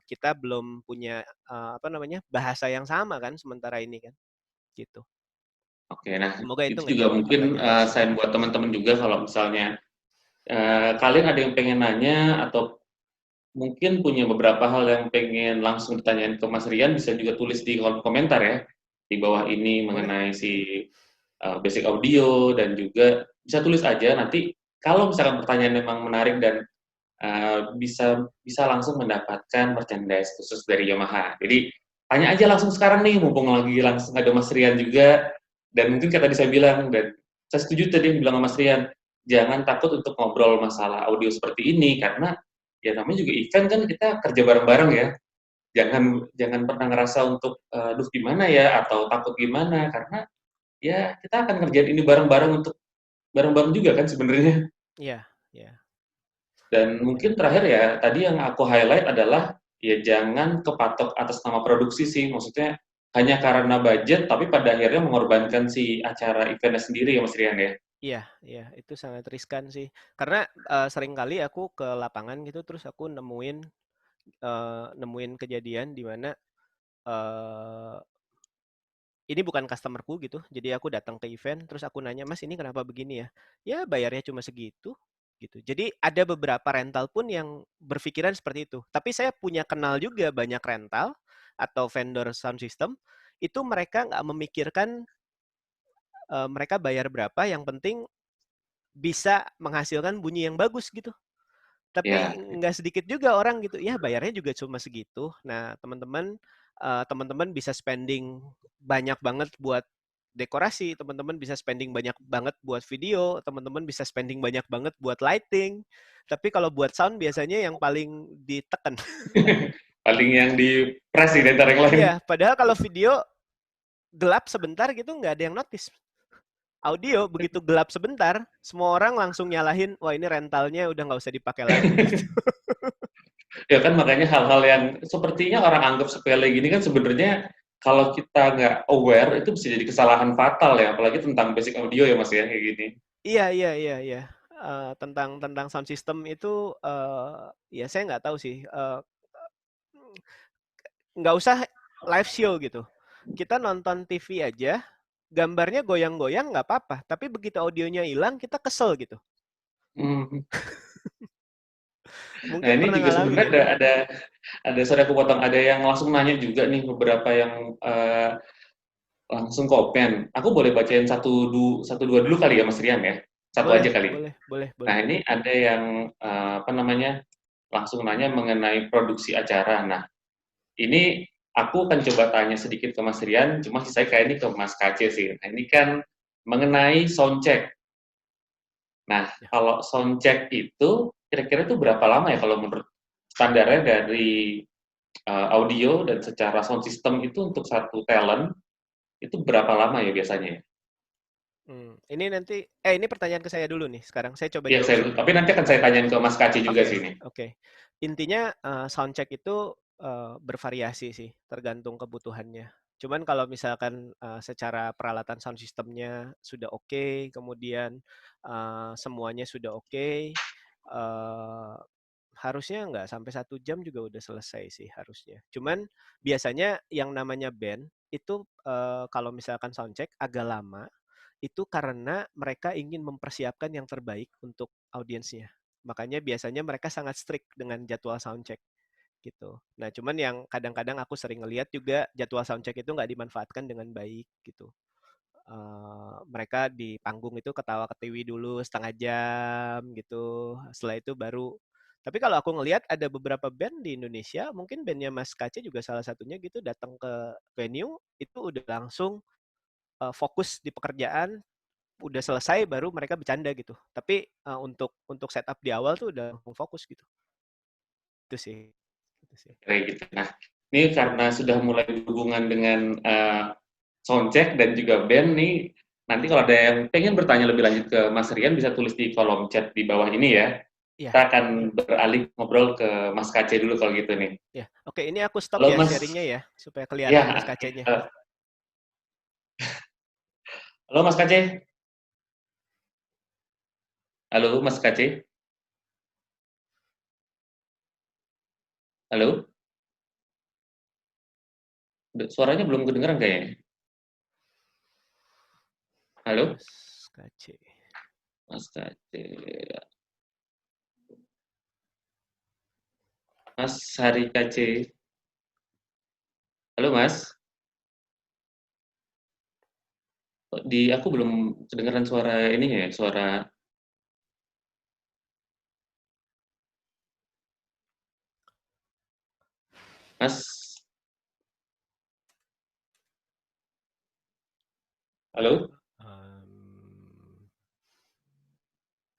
kita belum punya apa namanya bahasa yang sama kan sementara ini kan gitu. Oke, nah Semoga itu itu juga ngejawab mungkin pertanyaan Mas. saya buat teman-teman juga kalau misalnya kalian ada yang pengen nanya atau mungkin punya beberapa hal yang pengen langsung ditanyain ke Mas Rian, bisa juga tulis di kolom komentar ya, di bawah ini Boleh. mengenai si basic audio, dan juga bisa tulis aja nanti kalau misalkan pertanyaan memang menarik dan bisa langsung mendapatkan merchandise khusus dari Yamaha. Jadi tanya aja langsung sekarang nih, mumpung lagi langsung ada Mas Rian juga, dan mungkin kayak tadi saya bilang, dan saya setuju tadi yang bilang sama Mas Rian, jangan takut untuk ngobrol masalah audio seperti ini, karena ya namanya juga event kan kita kerja bareng-bareng ya. Jangan pernah ngerasa untuk duh gimana ya atau takut gimana, karena ya kita akan kerjain ini bareng-bareng untuk bareng-bareng juga kan sebenarnya. Iya, iya. Dan mungkin terakhir ya tadi yang aku highlight adalah ya jangan kepatok atas nama produksi sih, maksudnya hanya karena budget tapi pada akhirnya mengorbankan si acara eventnya sendiri ya Mas Rian ya. Iya, iya, itu sangat riskan sih. Karena seringkali aku ke lapangan gitu terus aku nemuin kejadian di mana ini bukan customerku gitu. Jadi aku datang ke event, terus aku nanya, Mas ini kenapa begini ya? Ya bayarnya cuma segitu gitu. Jadi ada beberapa rental pun yang berpikiran seperti itu. Tapi saya punya kenal juga banyak rental atau vendor sound system, itu mereka nggak memikirkan mereka bayar berapa, yang penting bisa menghasilkan bunyi yang bagus gitu. Tapi Ya, nggak sedikit juga orang gitu, ya bayarnya juga cuma segitu. Nah teman-teman bisa spending banyak banget buat dekorasi, teman-teman bisa spending banyak banget buat video, teman-teman bisa spending banyak banget buat lighting. Tapi kalau buat sound biasanya yang paling ditekan. paling yang di press di antara yang lain. Iya, padahal kalau video gelap sebentar gitu nggak ada yang notice. Audio begitu gelap sebentar, semua orang langsung nyalahin, wah ini rentalnya udah nggak usah dipakai lagi. Gitu. Ya kan makanya hal-hal yang sepertinya orang anggap sepele gini kan sebenarnya kalau kita nggak aware itu bisa jadi kesalahan fatal ya, apalagi tentang basic audio ya Mas ya kayak gini. Iya, iya, iya, iya. Tentang sound system itu ya saya nggak tahu sih. Nggak usah live show gitu. Kita nonton TV aja, gambarnya goyang-goyang nggak apa-apa, tapi begitu audionya hilang kita kesel gitu. Hmm. Nah, Mungkin ini pernah juga ngalamin sebenarnya ya? sorry aku potong, ada yang langsung nanya juga nih, beberapa yang langsung komen. Aku boleh bacain satu dua dulu kali ya Mas Rian ya? Satu Boleh, aja kali. boleh, boleh, boleh. Nah, ini ada yang apa namanya, langsung nanya mengenai produksi acara. Nah, ini aku akan coba tanya sedikit ke Mas Rian, cuma saya kayak ini ke Mas Kace sih. Nah, ini kan mengenai soundcheck. Nah, Ya. kalau soundcheck itu kira-kira itu berapa lama ya kalau menurut standarnya dari audio dan secara sound system itu untuk satu talent itu berapa lama ya biasanya? Ini nanti, ini pertanyaan ke saya dulu nih. Sekarang saya coba Iya, jawab sih. tapi nanti akan saya tanyain ke Mas Kaci juga Oke, sini. oke. Intinya soundcheck itu bervariasi sih, tergantung kebutuhannya. Cuman kalau misalkan secara peralatan sound systemnya sudah oke, kemudian semuanya sudah oke, harusnya nggak sampai 1 jam juga udah selesai sih harusnya. Cuman biasanya yang namanya band itu kalau misalkan soundcheck agak lama, itu karena mereka ingin mempersiapkan yang terbaik untuk audiensnya. Makanya biasanya mereka sangat strict dengan jadwal soundcheck gitu. Nah, cuman yang kadang-kadang aku sering ngelihat juga jadwal soundcheck itu nggak dimanfaatkan dengan baik gitu. Mereka di panggung itu ketawa-ketiwi dulu setengah jam gitu. Setelah itu baru. Tapi kalau aku ngelihat ada beberapa band di Indonesia, mungkin bandnya Mas Kace juga salah satunya gitu, datang ke venue itu udah langsung fokus di pekerjaan, udah selesai baru mereka bercanda gitu. Tapi untuk setup di awal tuh udah langsung fokus gitu. Itu sih. Itu sih. Kayak gitu. Nah, ini karena sudah mulai berhubungan dengan soundcheck dan juga band nih, nanti kalau ada yang pengen bertanya lebih lanjut ke Mas Rian bisa tulis di kolom chat di bawah ini ya. Iya. Kita akan beralih ngobrol ke Mas Kace dulu kalau gitu nih. Ya. Oke, ini aku stop Halo ya Mas. sharingnya ya supaya kelihatan Mas Ya, Kacenya. halo Mas Kace. Halo Mas Kace. Halo. Suaranya belum kedengeran kayaknya. Halo, Mas Kace. Mas Kace. Mas Hari Kace. Halo Mas. Di aku belum kedengeran suara ininya ya, suara Mas. Halo.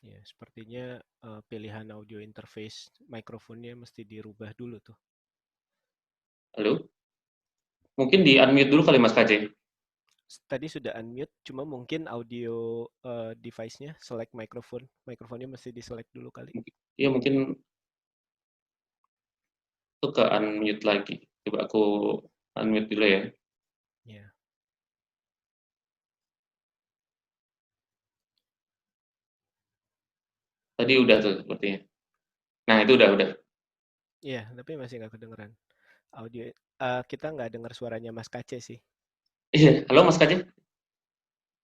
Ya, sepertinya pilihan audio interface mikrofonnya mesti dirubah dulu tuh. Halo. Mungkin di unmute dulu kali Mas Kace. Tadi sudah unmute, cuma mungkin audio device-nya select microphone. Mikrofonnya mesti di-select dulu kali. Iya mungkin itu ke unmute lagi. Coba aku unmute dulu ya. Ya. Tadi udah tuh sepertinya. Nah itu udah. Iya, tapi masih nggak kedengeran. Audio kita nggak dengar suaranya Mas Kace sih. Iya, halo Mas Kace.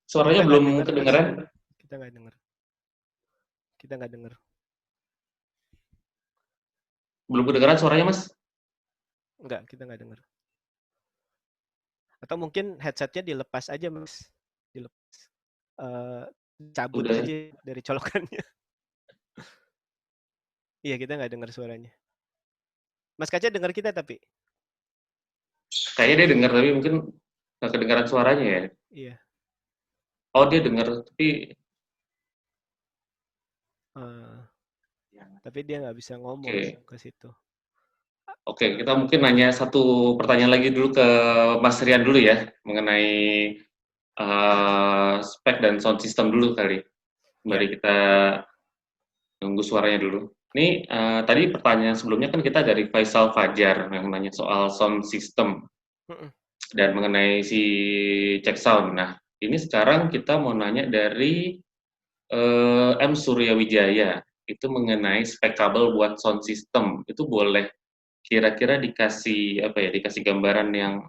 Suaranya Kita nggak belum dengar, Mas. kedengeran. Kita nggak dengar. Kita nggak dengar. Belum kedengeran suaranya Mas. Nggak, kita nggak dengar. Atau mungkin headsetnya dilepas aja, Mas. Dilepas. Cabut Udah. aja dari colokannya. Iya, kita nggak dengar suaranya. Mas Kaca dengar kita tapi? Kayaknya dia dengar tapi mungkin nggak kedengaran suaranya ya. Iya. Oh dia dengar tapi tapi dia nggak bisa ngomong ke situ. Oke, kita mungkin nanya satu pertanyaan lagi dulu ke Mas Rian dulu ya, mengenai spek dan sound system dulu kali. Mari kita nunggu suaranya dulu. Ini tadi pertanyaan sebelumnya kan kita dari Faisal Fajar yang nanya soal sound system dan mengenai si check sound. Nah, ini sekarang kita mau nanya dari M. Surya Wijaya, itu mengenai spek kabel buat sound system. Itu boleh kira-kira dikasih apa ya, dikasih gambaran yang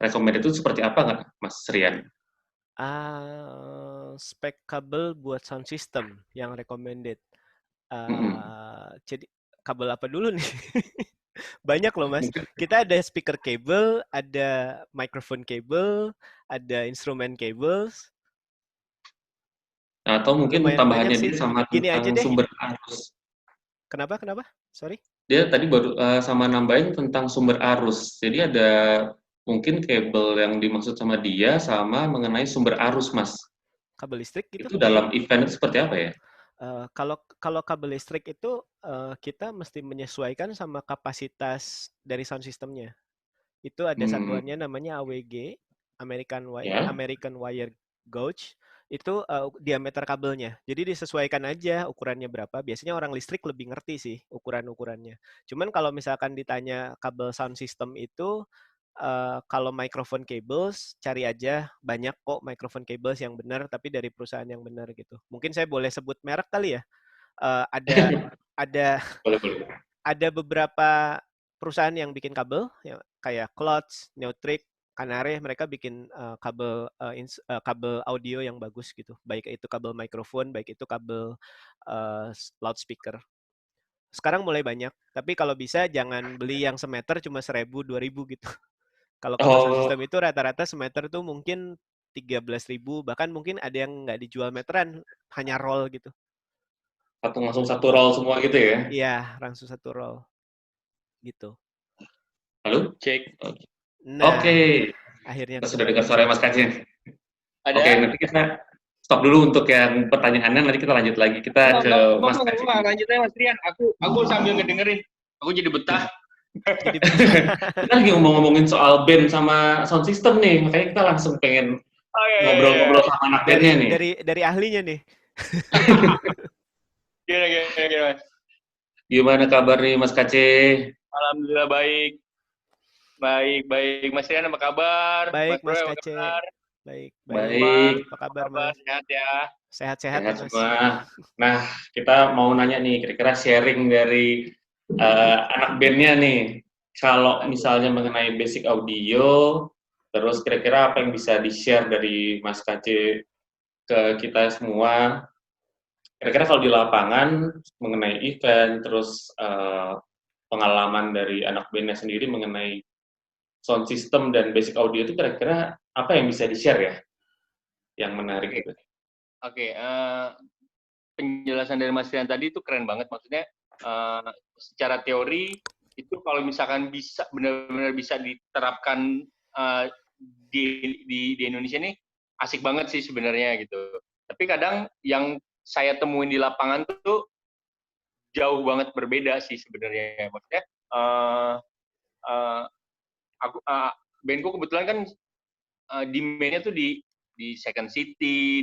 recommended itu seperti apa nggak, Mas Rian? Spek kabel buat sound system yang recommended. Mhm. Jadi kabel apa dulu nih? Banyak loh Mas. Mungkin Kita ada speaker cable, ada microphone cable, ada instrumen cables. atau mungkin Lumayan banyak tambahannya sih. dia sama Gini aja tentang deh. sumber arus. Kenapa? Sorry. Dia tadi baru sama nambahin tentang sumber arus. Jadi ada mungkin kabel yang dimaksud sama dia sama mengenai sumber arus, Mas. Kabel listrik gitu. Itu dalam event itu seperti apa ya? Kalau kabel listrik itu kita mesti menyesuaikan sama kapasitas dari sound systemnya. Itu ada Hmm, satuannya namanya AWG, ya. American Wire Gauge. Itu diameter kabelnya. Jadi disesuaikan aja ukurannya berapa. Biasanya orang listrik lebih ngerti sih ukuran-ukurannya. Cuman kalau misalkan ditanya kabel sound system itu kalau microphone cables cari aja banyak kok microphone cables yang benar tapi dari perusahaan yang benar gitu. Mungkin saya boleh sebut merek kali ya. Ada ada Boleh, boleh. ada beberapa perusahaan yang bikin kabel ya, kayak Klotz, Neutrik, Canare, mereka bikin kabel audio yang bagus gitu. Baik itu kabel mikrofon, baik itu kabel loudspeaker. Sekarang mulai banyak, tapi kalau bisa jangan beli yang semeter cuma 1.000, 2.000 gitu. Kalau kabel sound Oh, system itu rata-rata semeter tuh mungkin 13.000, bahkan mungkin ada yang nggak dijual meteran, hanya roll gitu. langsung satu roll semua gitu ya? Iya, langsung satu roll gitu. Halo? Cek. Oke, Nah, akhirnya kita sudah ketemu dengar suara bisa. Mas Kacin. Ada? Oke, nanti kita stop dulu untuk yang pertanyaannya, nanti kita lanjut lagi. Kita ke Mas Kacin. Lanjut aja Mas Rian. Aku sambil ngedengerin. Aku jadi betah. Jadi Kita lagi ngomong-ngomongin soal band sama sound system nih, makanya kita langsung pengen Oh iya. ngobrol-ngobrol sama anak bandnya nih. dari ahlinya nih. Gimana Mas? Gimana kabar nih Mas Kace? Alhamdulillah baik. Baik. Mas Rian apa kabar? Baik, Mas Bro, apa Kace. kabar? Baik. Baik, Apa kabar, Mas? Sehat ya. Sehat-sehat, sehat Mas. semua. Nah, kita mau nanya nih, kira-kira sharing dari anak bandnya nih. Kalau misalnya mengenai basic audio, terus kira-kira apa yang bisa di-share dari Mas Kace ke kita semua? Kira-kira kalau di lapangan mengenai event, terus pengalaman dari anak bandnya sendiri mengenai sound system dan basic audio itu kira-kira apa yang bisa di-share ya? Yang menarik gitu. Oke, penjelasan dari Mas Rian tadi itu keren banget. Maksudnya secara teori itu kalau misalkan bisa benar-benar bisa diterapkan di Indonesia ini asik banget sih sebenarnya gitu. Tapi kadang yang saya temuin di lapangan tuh jauh banget berbeda sih sebenarnya. Maksudnya uh, aku bandku kebetulan kan demand-nya tuh di Second City,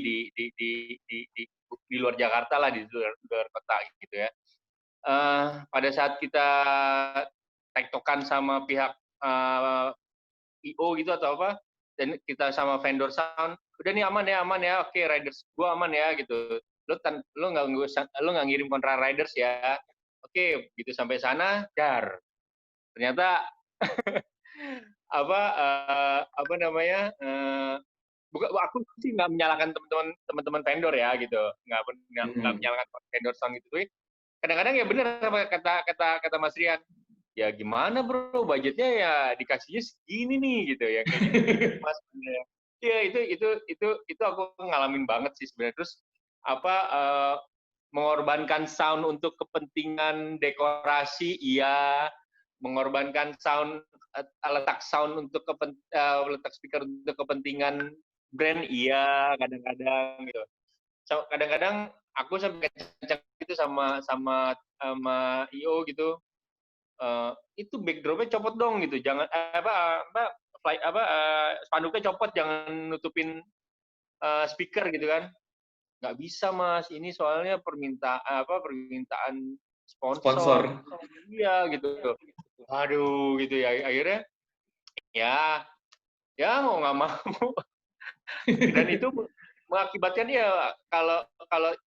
di luar Jakarta lah, di luar kota gitu ya. Pada saat kita tektokan sama pihak IO gitu atau apa, dan kita sama vendor sound, udah nih aman ya, oke riders gua aman ya gitu. Lo nggak ngirim kontra riders ya, oke gitu sampai sana, dar. Ternyata apa namanya? Aku sih nggak menyalahkan teman-teman vendor ya gitu, nggak menyalahkan vendor sound gitu. Kadang-kadang ya benar apa kata Mas Rian, ya gimana bro, budgetnya ya dikasihnya segini nih gitu ya kayak gitu Mas. Ya itu aku ngalamin banget sih sebenarnya. Terus apa mengorbankan sound untuk kepentingan dekorasi, iya, mengorbankan sound letak sound untuk letak speaker untuk kepentingan brand, iya, kadang-kadang gitu. Kadang-kadang aku sampai kencang gitu sama IO gitu. Itu backdropnya copot dong gitu, jangan spanduknya copot, jangan nutupin speaker gitu kan. Nggak bisa Mas, ini soalnya permintaan sponsor. Iya gitu. Aduh gitu ya, akhirnya ya mau nggak mau. Dan itu mengakibatkan ya kalau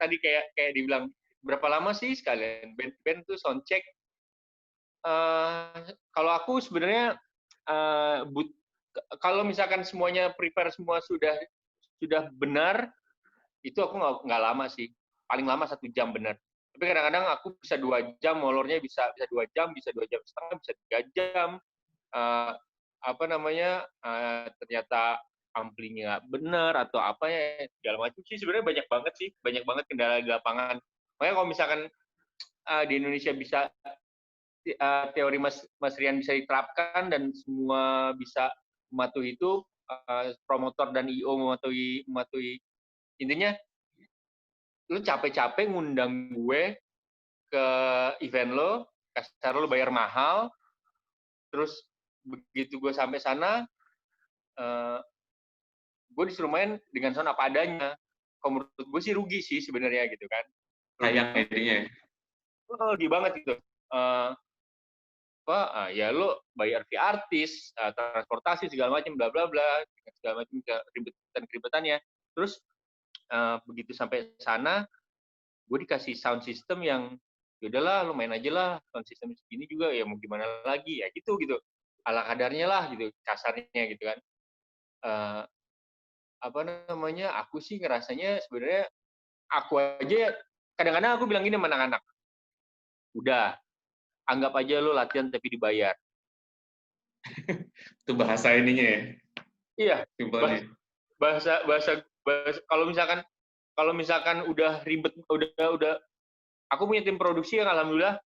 tadi kayak dibilang berapa lama sih sekalian band tuh sound check Kalau aku sebenarnya kalau misalkan semuanya prepare semua sudah benar, itu aku nggak lama sih, paling lama 1 jam benar. Tapi kadang-kadang aku bisa 2 jam, molornya bisa 2 jam, bisa 2 jam setengah, bisa 3 jam. Ternyata amplinya nggak benar atau apa ya, segala macam sih. Sebenarnya banyak banget kendala di lapangan. Makanya kalau misalkan di Indonesia bisa teori Mas Rian bisa diterapkan dan semua bisa mematuhi itu, promotor dan IO mematuhi intinya lu capek-capek ngundang gue ke event lo, kasar lo bayar mahal, terus begitu gue sampai sana, gue disuruh main dengan sound apa adanya. Kalau menurut gue sih rugi sih sebenarnya gitu kan. Sayang intinya. Rugi banget gitu. Ya lo bayar fee artis, transportasi segala macam, bla bla bla, segala macam keribetannya. Terus begitu sampai sana, gue dikasih sound system yang yaudahlah lo main aja lah, sound system segini juga ya mau gimana lagi ya gitu ala kadarnya lah gitu kasarnya gitu kan. Aku sih ngerasanya sebenarnya aku aja kadang-kadang aku bilang gini sama anak-anak, udah anggap aja lo latihan tapi dibayar. Itu bahasa ininya ya. Iya. Simpelnya. Bahasa kalau misalkan udah ribet, udah aku punya tim produksi yang alhamdulillah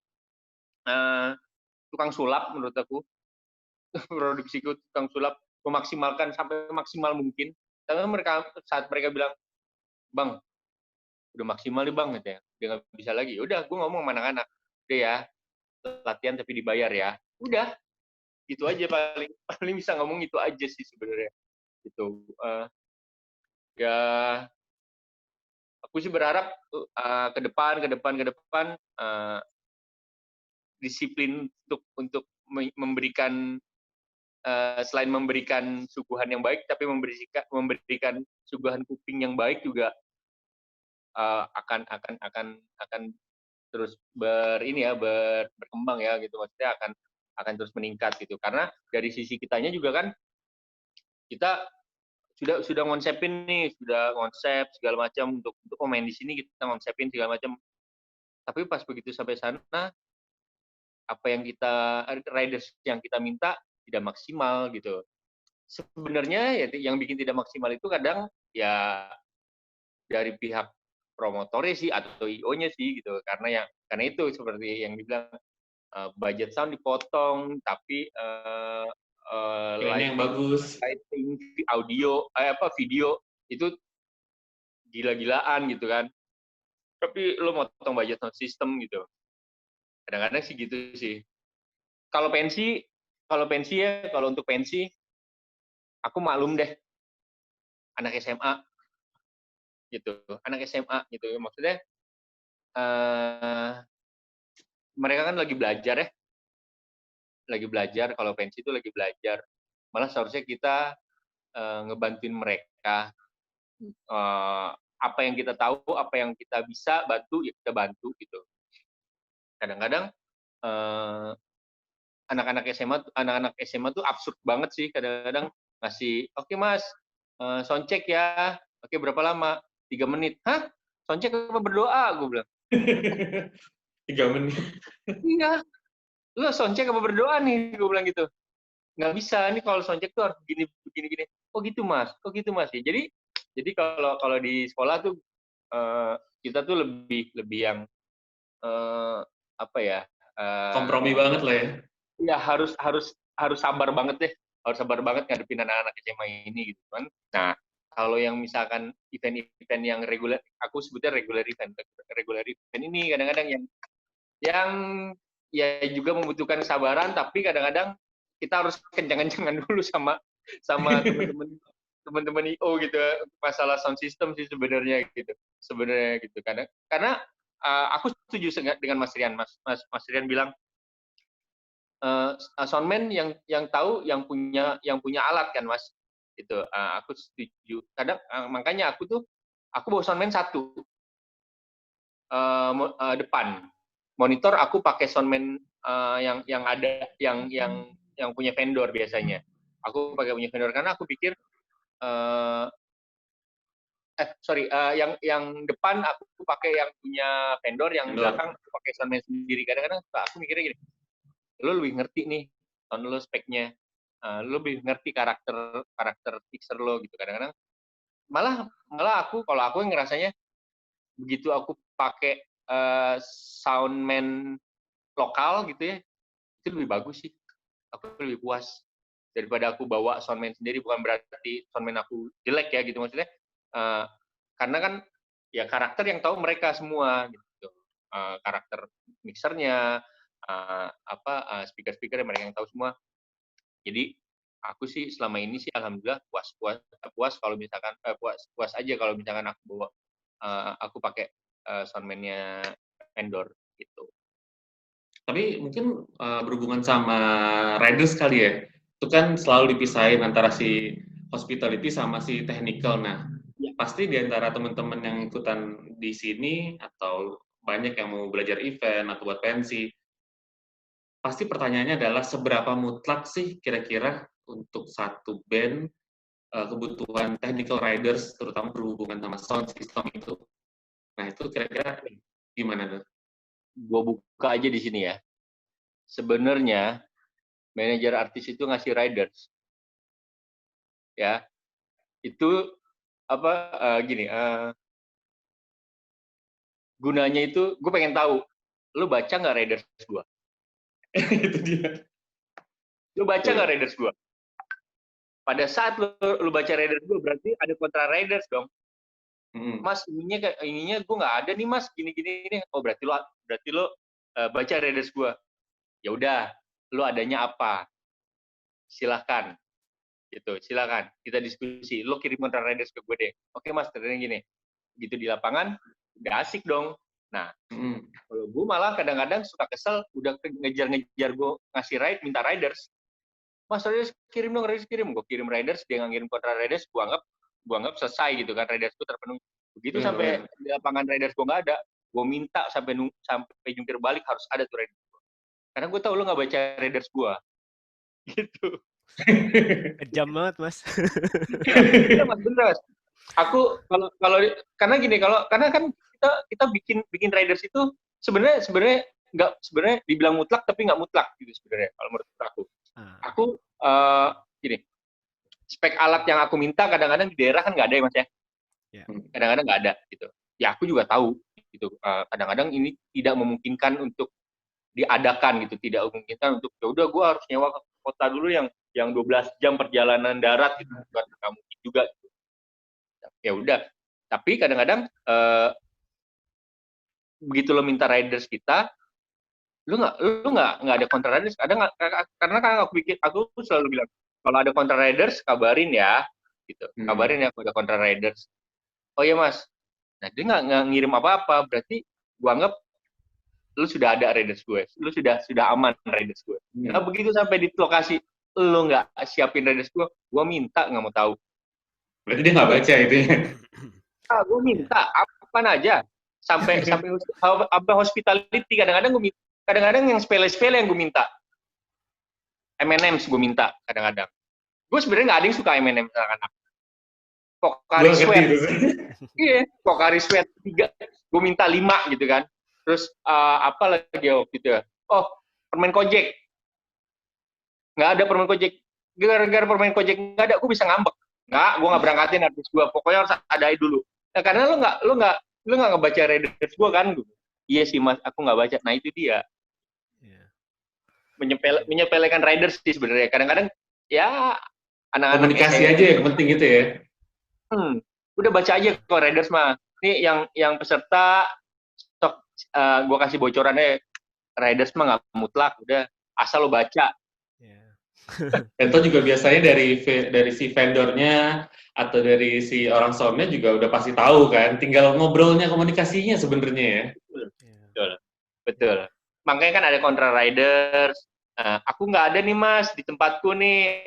tukang sulap menurut aku. Produksiku tukang sulap, memaksimalkan sampai maksimal mungkin. Tapi saat mereka bilang, "Bang, udah maksimal nih Bang," gitu ya. Udah nggak bisa lagi. Udah, gue ngomong sama anak-anak, "Udah ya, latihan tapi dibayar ya." Udah, gitu aja paling bisa ngomong itu aja sih sebenarnya. Gitu. Ya aku sih berharap ke depan disiplin untuk memberikan selain memberikan suguhan yang baik, tapi memberikan suguhan kuping yang baik juga akan terus berkembang ya gitu, maksudnya akan terus meningkat gitu. Karena dari sisi kitanya juga kan kita sudah ngonsepin nih, sudah ngonsep segala macam untuk pemain di sini kita ngonsepin segala macam. Tapi pas begitu sampai sana, apa yang riders yang kita minta tidak maksimal gitu. Sebenarnya ya yang bikin tidak maksimal itu kadang ya dari pihak promotornya sih atau IO-nya sih gitu. Karena itu seperti yang dibilang budget sound dipotong, tapi yang bagus, lighting, audio, video itu gila-gilaan gitu kan. Tapi lo mau potong budget sound system gitu. Kadang-kadang sih gitu sih. Kalau untuk pensi, aku maklum deh. Anak SMA gitu. Maksudnya mereka kan lagi belajar ya. Lagi belajar, kalau pensi itu lagi belajar. Malah seharusnya kita ngebantuin mereka. Apa yang kita tahu, apa yang kita bisa bantu, ya kita bantu gitu. Kadang-kadang anak-anak SMA tuh absurd banget sih kadang-kadang ngasih, "Oke Mas, soundcheck ya." "Oke, berapa lama?" 3 menit. "Hah? Soundcheck apa berdoa?" Gue bilang. 3 menit. Iya. "Lu soundcheck apa berdoa nih?" Gue bilang gitu. "Nggak bisa, ini kalau soundcheck tuh harus begini. "Oh gitu Mas. Ya, jadi kalau di sekolah tuh kita tuh lebih yang Kompromi banget lah ya. Ya harus sabar banget deh. Harus sabar banget ngadepin anak-anak SMA ini gitu kan. Nah, kalau yang misalkan event-event yang reguler, aku sebutnya regular event ini kadang-kadang yang ya juga membutuhkan kesabaran, tapi kadang-kadang kita harus kencang-kencangan dulu sama teman-teman IO gitu, masalah sound system sih sebenarnya gitu. Karena aku setuju dengan Mas Rian. Mas Rian bilang soundman yang tahu yang punya alat kan Mas, gitu. Aku setuju. Kadang makanya aku bawa soundman 1 depan. Monitor aku pakai soundman yang punya vendor biasanya. Aku pakai punya vendor karena aku pikir yang depan aku pakai yang punya vendor, yang belakang aku pakai soundman sendiri. Kadang-kadang aku mikirnya gini, lo lebih ngerti nih sound lo speknya, lo lebih ngerti karakter mixer lo gitu. Kadang-kadang malah kalau aku yang ngerasanya begitu aku pakai soundman lokal gitu ya, itu lebih bagus sih. Aku lebih puas daripada aku bawa soundman sendiri. Bukan berarti soundman aku jelek ya gitu, maksudnya karena kan ya karakter yang tahu mereka semua gitu, karakter mixernya, speaker yang mereka yang tahu semua. Jadi aku sih selama ini sih alhamdulillah puas kalau misalkan puas aja kalau misalkan aku bawa aku pakai soundman-nya vendor gitu. Tapi mungkin berhubungan sama riders kali ya, itu kan selalu dipisahin antara si hospitality sama si technical. Nah, pasti di antara teman-teman yang ikutan di sini atau banyak yang mau belajar event atau buat pensi, pasti pertanyaannya adalah seberapa mutlak sih kira-kira untuk satu band kebutuhan technical riders, terutama berhubungan sama sound system itu. Nah, itu kira-kira gimana tuh? Gue buka aja di sini ya. Sebenarnya manajer artis itu ngasih riders, ya. Itu gini. Gunanya itu, gue pengen tahu, lu baca nggak riders gue? Itu dia. Lu baca nggak riders gue? Pada saat lu baca riders gue, berarti ada kontra riders dong. Mas, ininya gue nggak ada nih mas, gini-gini ini. Oh berarti lo baca riders gue. Ya udah, lo adanya apa? Silakan, gitu. Silakan, kita diskusi. Lo kirim kontra riders ke gue deh. Oke mas, ternyata gini. Gitu di lapangan, udah asik dong. Nah, kalau gue malah kadang-kadang suka kesel, udah ngejar-ngejar gue ngasih ride, minta riders. Mas, riders kirim dong, riders kirim. Gue kirim riders, dia ngirim kontra riders, gue anggap selesai gitu kan, riders gue terpenuhi. Begitu sampai di lapangan riders gue nggak ada, gue minta sampai jungkir balik harus ada tuh riders gue. Karena gue tahu lo nggak baca riders gue. Gitu. Kejam banget mas. Iya mas, bener mas. Aku kalau karena gini, karena kan kita bikin riders itu sebenarnya dibilang mutlak tapi nggak mutlak gitu sebenarnya kalau menurut aku. Aku gini, spek alat yang aku minta kadang-kadang di daerah kan nggak ada ya mas ya. Kadang-kadang nggak ada gitu. Ya aku juga tahu gitu. Kadang-kadang ini tidak memungkinkan untuk diadakan gitu, tidak memungkinkan untuk ya udah gue harus nyewa ke kota dulu yang 12 jam perjalanan darat gitu, bukan kamu juga gitu. Ya udah, tapi kadang-kadang begitu lo minta riders kita, lu nggak ada kontra riders, karena kan aku selalu bilang kalau ada kontra riders kabarin ya gitu, kabarin ya kalau ada kontra riders. Oh iya mas, nah dia nggak ngirim apa-apa, berarti gua anggap lu sudah ada riders gue, lu sudah aman riders gue. Nah begitu sampai di lokasi lu nggak siapin riders gue minta nggak mau tahu. Berarti dia nggak baca itu ya? Gue minta apa aja, sampai hospitality kadang-kadang yang sepele yang gue minta. M&M's gue minta kadang-kadang. Gue sebenarnya nggak ada yang suka M&M's anak-anak. Pocari Sweat. Iya, Pocari Sweat 3. Gue minta 5 gitu kan. Terus apa lagi waktu itu ya? Oh, permen Kojek. Nggak ada permen Kojek. Gara-gara permen Kojek nggak ada, gue bisa ngambek. Nggak, gue nggak berangkatin artis gue. Pokoknya harus adain dulu. Nah, karena lu nggak ngebaca riders gue kan? Iya sih mas, aku nggak baca. Nah itu dia. Menyepelekan riders sih sebenarnya. Kadang-kadang ya anak-anak komunikasi aja yang penting gitu ya. Udah baca aja kok riders mah. Ini yang peserta stok gue kasih bocorannya, riders mah nggak mutlak, udah asal lo baca. Itu juga biasanya dari si vendornya atau dari si orang soundnya juga udah pasti tahu kan, tinggal ngobrolnya, komunikasinya sebenarnya ya. Betul. Makanya kan ada kontra riders. Aku nggak ada nih mas di tempatku nih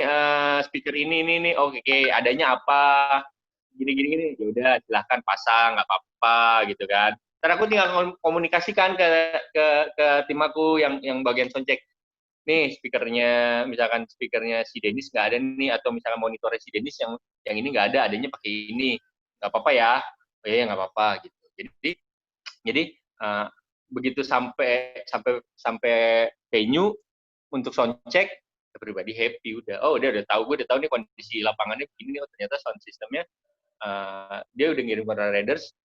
speaker ini. Oke, adanya apa? Gini. Ya udah silahkan pasang, nggak apa-apa gitu kan. Ntar aku tinggal komunikasikan ke tim aku yang bagian soundcheck. Nih misalkan speakernya si Dennis nggak ada nih, atau misalkan monitornya si Dennis yang ini nggak ada, adanya pakai ini, nggak apa-apa ya, oh ya nggak apa-apa gitu. Jadi begitu sampai venue untuk sound check, pribadi happy udah tahu, gue udah tahu nih kondisi lapangannya begini nih, oh ternyata sound systemnya dia udah ngirim ke Raiders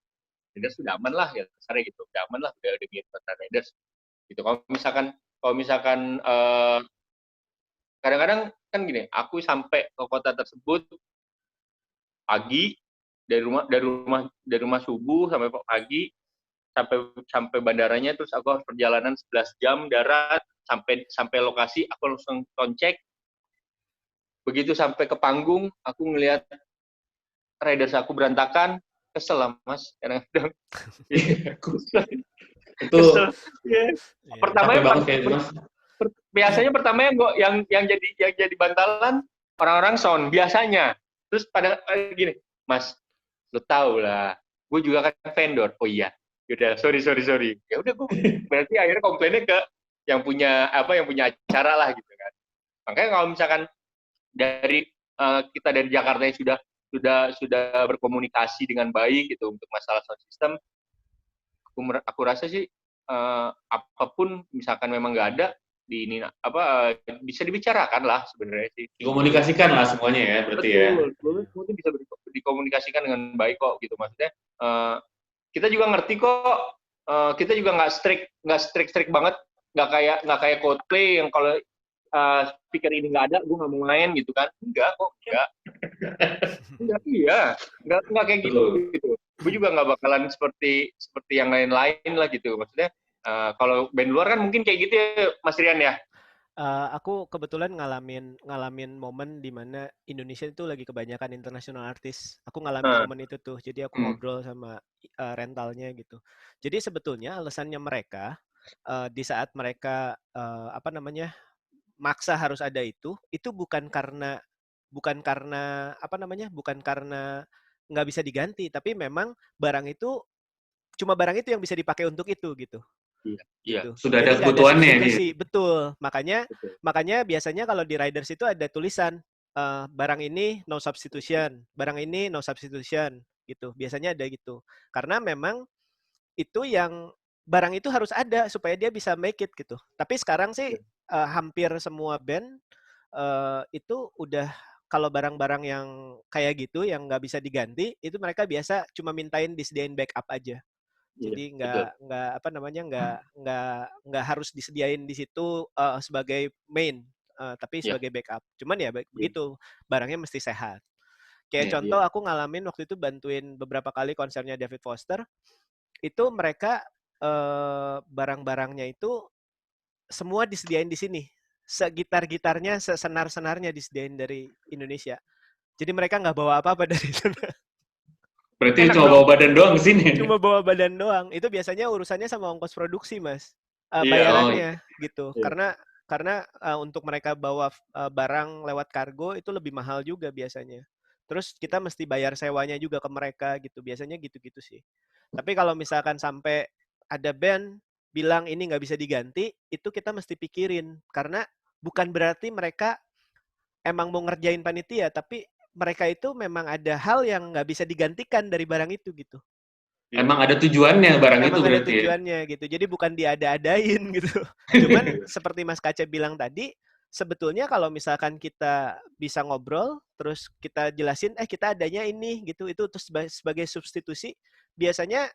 sudah aman lah ya, kasarnya gitu, udah aman lah, udah ngirim ke Raiders gitu. Kalau misalkan kadang-kadang kan gini, aku sampai ke kota tersebut pagi, dari rumah subuh sampai pagi, sampai bandaranya, terus aku harus perjalanan 11 jam darat sampai lokasi, aku langsung sound check. Begitu sampai ke panggung, aku ngelihat Raiders aku berantakan, kesel lah Mas, kadang-kadang. Kesel. Yeah. Pertama biasanya yang jadi bantalan orang-orang sound biasanya. Terus pada gini, Mas, lu tahu lah, gue juga kan vendor. Oh iya, udah sorry. Ya udah, gue berarti akhirnya komplainnya ke yang punya acara lah gitu kan. Makanya kalau misalkan kita dari Jakarta yang sudah berkomunikasi dengan baik gitu untuk masalah sound system, aku rasa sih apapun misalkan memang nggak ada di ini bisa dibicarakan lah sebenarnya sih. Dikomunikasikan lah semuanya ya, berarti ya. Betul, semua itu bisa dikomunikasikan dengan baik kok gitu, maksudnya kita juga ngerti kok, kita juga nggak strict banget, nggak kayak Coldplay yang kalau speaker ini nggak ada, gue nggak mau main gitu kan. Enggak. Iya. Nggak kayak gitu. Gue juga nggak bakalan seperti yang lain-lain lah gitu. Maksudnya, kalau band luar kan mungkin kayak gitu ya, Mas Rian ya? Aku kebetulan ngalamin momen di mana Indonesia itu lagi kebanyakan international artis. Aku ngalamin momen itu tuh. Jadi aku ngobrol sama rentalnya gitu. Jadi sebetulnya alasannya mereka di saat mereka maksa harus ada itu bukan karena nggak bisa diganti, tapi memang barang itu yang bisa dipakai untuk itu gitu. Iya. Sudah ada kebutuhannya nih. Betul. Makanya biasanya kalau di Riders itu ada tulisan barang ini no substitution, barang ini no substitution gitu. Biasanya ada gitu. Karena memang itu yang barang itu harus ada supaya dia bisa make it gitu. Tapi sekarang sih hampir semua band itu udah, kalau barang-barang yang kayak gitu yang nggak bisa diganti, itu mereka biasa cuma mintain disediain backup aja. Jadi nggak harus disediain di situ sebagai main, tapi sebagai backup. Cuman ya begitu, barangnya mesti sehat. Kayak contoh aku ngalamin waktu itu bantuin beberapa kali konsernya David Foster, itu mereka barang-barangnya itu semua disediain di sini. Segitar-gitarnya, sesenar-senarnya disediain dari Indonesia. Jadi mereka nggak bawa apa-apa dari sana. Berarti cuma bawa badan doang ke sini. Cuma bawa badan doang. Itu biasanya urusannya sama ongkos produksi, Mas. Bayarannya gitu. Karena untuk mereka bawa barang lewat kargo itu lebih mahal juga biasanya. Terus kita mesti bayar sewanya juga ke mereka gitu. Biasanya gitu-gitu sih. Tapi kalau misalkan sampai ada band bilang ini nggak bisa diganti, itu kita mesti pikirin. Karena bukan berarti mereka emang mau ngerjain panitia, tapi mereka itu memang ada hal yang nggak bisa digantikan dari barang itu gitu. Emang ada tujuannya barang itu berarti. Emang ada tujuannya gitu. Jadi bukan diada-adain gitu. Cuman seperti Mas Kace bilang tadi, sebetulnya kalau misalkan kita bisa ngobrol, terus kita jelasin, kita adanya ini gitu, itu terus sebagai substitusi, biasanya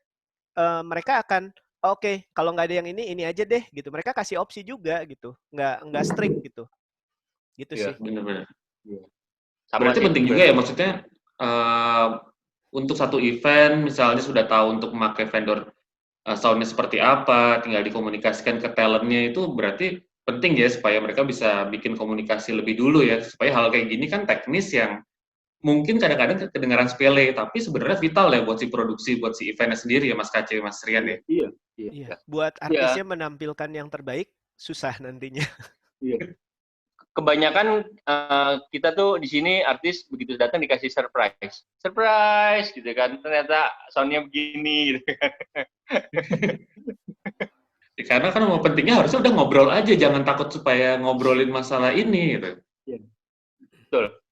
mereka akan oke, kalau nggak ada yang ini aja deh gitu. Mereka kasih opsi juga gitu, nggak strict gitu. Gitu sih. Benar-benar. Berarti penting juga ya, maksudnya untuk satu event misalnya sudah tahu untuk memakai vendor soundnya seperti apa, tinggal dikomunikasikan ke talentnya, itu berarti penting ya supaya mereka bisa bikin komunikasi lebih dulu ya, supaya hal kayak gini kan teknis yang mungkin kadang-kadang kedengaran sepele, tapi sebenarnya vital ya buat si produksi, buat si eventnya sendiri ya, Mas Kace, Mas Rian ya. Iya. Buat artisnya menampilkan yang terbaik susah nantinya. Iya. Kebanyakan kita tuh di sini artis begitu datang dikasih surprise gitu kan, ternyata soundnya begini gitu kan. Karena kan mau pentingnya harusnya udah ngobrol aja, jangan takut supaya ngobrolin masalah ini gitu.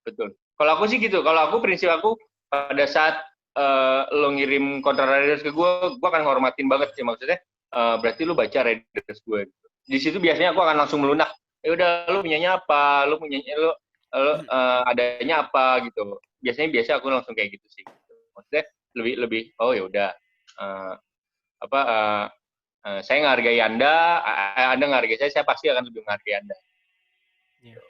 Betul. Kalau aku sih gitu. Kalau aku prinsip aku pada saat lo ngirim kontra riders ke gue akan ngormatin banget sih, maksudnya berarti lo baca riders gue. Di situ biasanya aku akan langsung melunak. Ya udah, lo punyanya apa? Lo adanya apa gitu. Biasa aku langsung kayak gitu sih. Maksudnya lebih oh ya udah saya menghargai Anda menghargai saya pasti akan lebih menghargai Anda. Ya.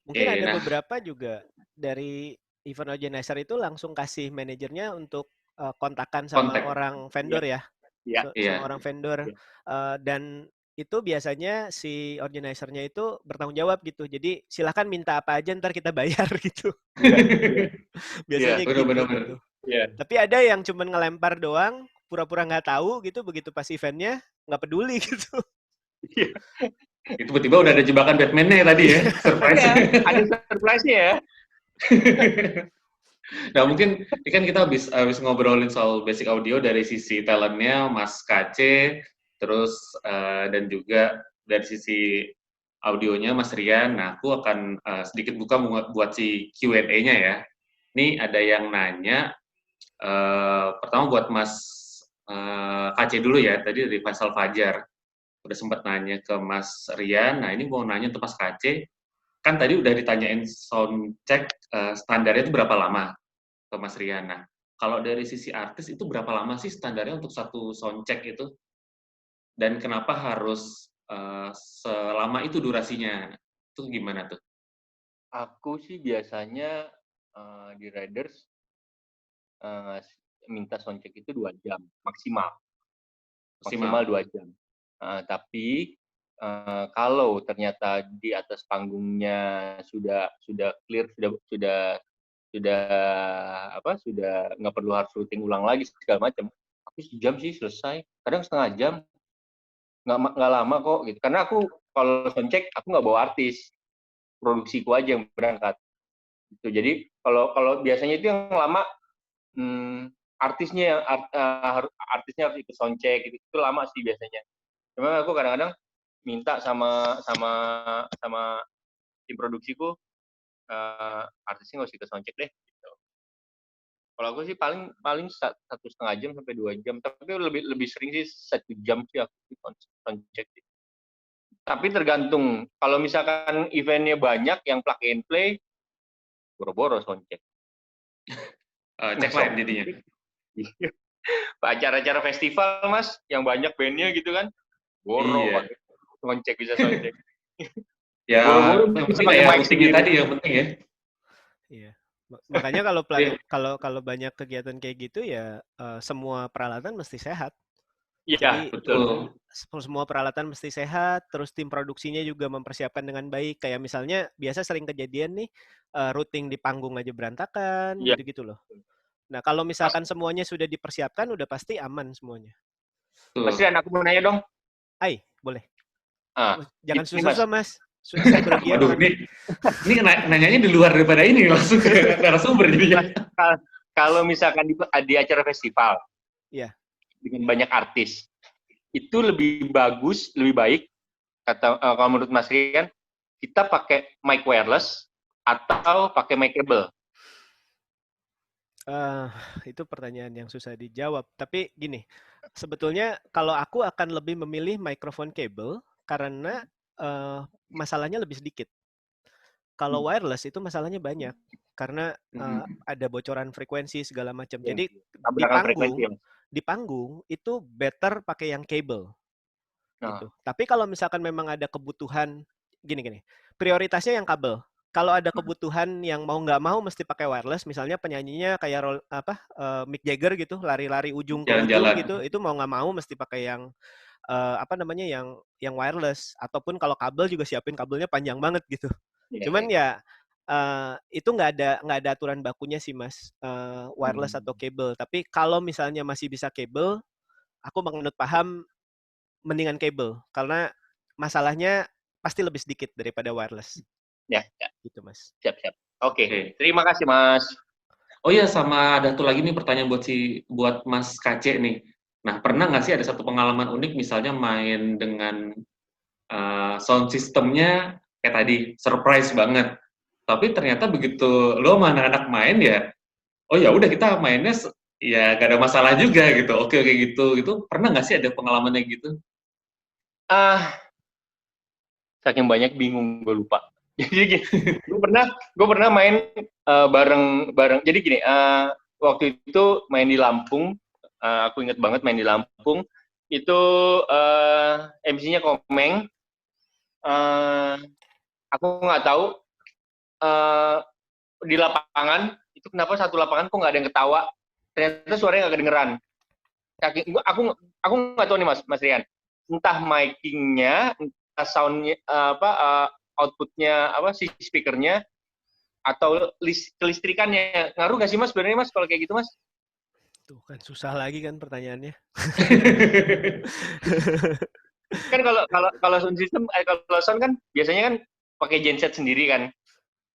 Mungkin ada beberapa juga dari event organizer itu langsung kasih manajernya untuk kontakan sama orang vendor ya. Sama orang vendor. Dan itu biasanya si organizer-nya itu bertanggung jawab gitu. Jadi silakan minta apa aja ntar kita bayar gitu. Biasanya gitu. Tapi ada yang cuma ngelempar doang, pura-pura nggak tahu gitu, begitu pas eventnya nggak peduli gitu. Itu tiba-tiba udah ada jebakan Batman-nya tadi ya, surprise. Ada surprise-nya ya. Nah mungkin ini kan kita habis ngobrolin soal basic audio dari sisi talentnya Mas KC, terus dan juga dari sisi audionya Mas Rian. Nah aku akan sedikit buka buat si Q&A-nya ya. Ini ada yang nanya, pertama buat Mas KC dulu ya, tadi dari Faisal Fajar. Udah sempat nanya ke Mas Rian, nah ini mau nanya untuk Mas KC, kan tadi udah ditanyain sound check standarnya itu berapa lama ke Mas Rian. Nah, kalau dari sisi artis itu berapa lama sih standarnya untuk satu sound check itu? Dan kenapa harus selama itu durasinya? Itu gimana tuh? Aku sih biasanya di riders minta sound check itu 2 jam maksimal 2 jam. Tapi kalau ternyata di atas panggungnya sudah clear, sudah nggak perlu harus syuting ulang lagi segala macam, aku sejam sih selesai. Kadang setengah jam, nggak lama kok gitu. Karena aku kalau soundcheck aku nggak bawa artis, produksiku aja yang berangkat. Gitu. Jadi kalau biasanya itu yang lama artisnya harus ikut soundcheck gitu, itu lama sih biasanya. Cuma aku kadang-kadang minta sama tim produksiku, artisnya nggak usah ikut soundcheck deh. Gitu. Kalau aku sih paling 1,5 jam sampai 2 jam, tapi lebih sering sih 1 jam sih aku soundcheck. Tapi tergantung, kalau misalkan eventnya banyak yang plug and play, boro-boro soundcheck. Cek lain jadinya. Acara-acara festival mas, yang banyak bandnya gitu kan, soundcheck bisa soundcheck. Ya, yang penting ya routingnya tadi yang penting ya. Iya. Makanya kalau banyak kegiatan kayak gitu ya semua peralatan mesti sehat. Iya, betul. Semua peralatan mesti sehat, terus tim produksinya juga mempersiapkan dengan baik. Kayak misalnya biasa sering kejadian nih routing di panggung aja berantakan, gitu-gitu loh. Nah, kalau misalkan semuanya sudah dipersiapkan, udah pasti aman semuanya. Mas Rian, aku mau nanya dong. Boleh. Jangan susah-susah, Mas. Waduh, ini nanyanya di luar daripada ini, langsung ke narasumber jadinya. Kalau misalkan di acara festival, dengan banyak artis, itu lebih bagus, lebih baik, kalau menurut Mas Rian, kita pakai mic wireless atau pakai mic cable? Itu pertanyaan yang susah dijawab. Tapi gini, sebetulnya kalau aku akan lebih memilih microphone cable karena masalahnya lebih sedikit. Kalau wireless itu masalahnya banyak karena ada bocoran frekuensi segala macam. Jadi di panggung itu better pakai yang cable. Gitu. Tapi kalau misalkan memang ada kebutuhan gini, prioritasnya yang kabel. Kalau ada kebutuhan yang mau nggak mau mesti pakai wireless, misalnya penyanyinya kayak Mick Jagger gitu, lari-lari ujung ke ujung gitu, itu mau nggak mau mesti pakai yang yang wireless. Ataupun kalau kabel juga siapin kabelnya panjang banget gitu. Cuman ya itu nggak ada aturan bakunya sih mas, wireless atau kabel. Tapi kalau misalnya masih bisa kabel, aku menganut paham mendingan kabel karena masalahnya pasti lebih sedikit daripada wireless. Ya. Gitu mas. Siap. Oke. Terima kasih mas. Oh iya, sama ada tuh lagi nih pertanyaan buat Mas KC nih. Nah, pernah nggak sih ada satu pengalaman unik misalnya main dengan sound systemnya kayak tadi surprise banget, tapi ternyata begitu lo sama anak-anak main ya, oh ya udah kita mainnya ya gak ada masalah juga gitu, oke gitu, itu pernah nggak sih ada pengalamannya gitu? Ah, saking banyak bingung gue lupa. Jadi gini, gue pernah main bareng. Jadi gini, waktu itu main di Lampung, aku inget banget main di Lampung. Itu MC-nya Komeng. Aku nggak tahu di lapangan itu kenapa satu lapangan kok nggak ada yang ketawa. Ternyata suaranya nggak kedengeran. Aku nggak tahu nih Mas Rian. Entah mic-nya, entah sound-nya output-nya si speakernya atau kelistrikannya. Ngaruh nggak sih Mas sebenarnya Mas kalau kayak gitu Mas? Tuh kan susah lagi kan pertanyaannya. Kan kalau sound system kalau sound kan biasanya kan pakai genset sendiri kan.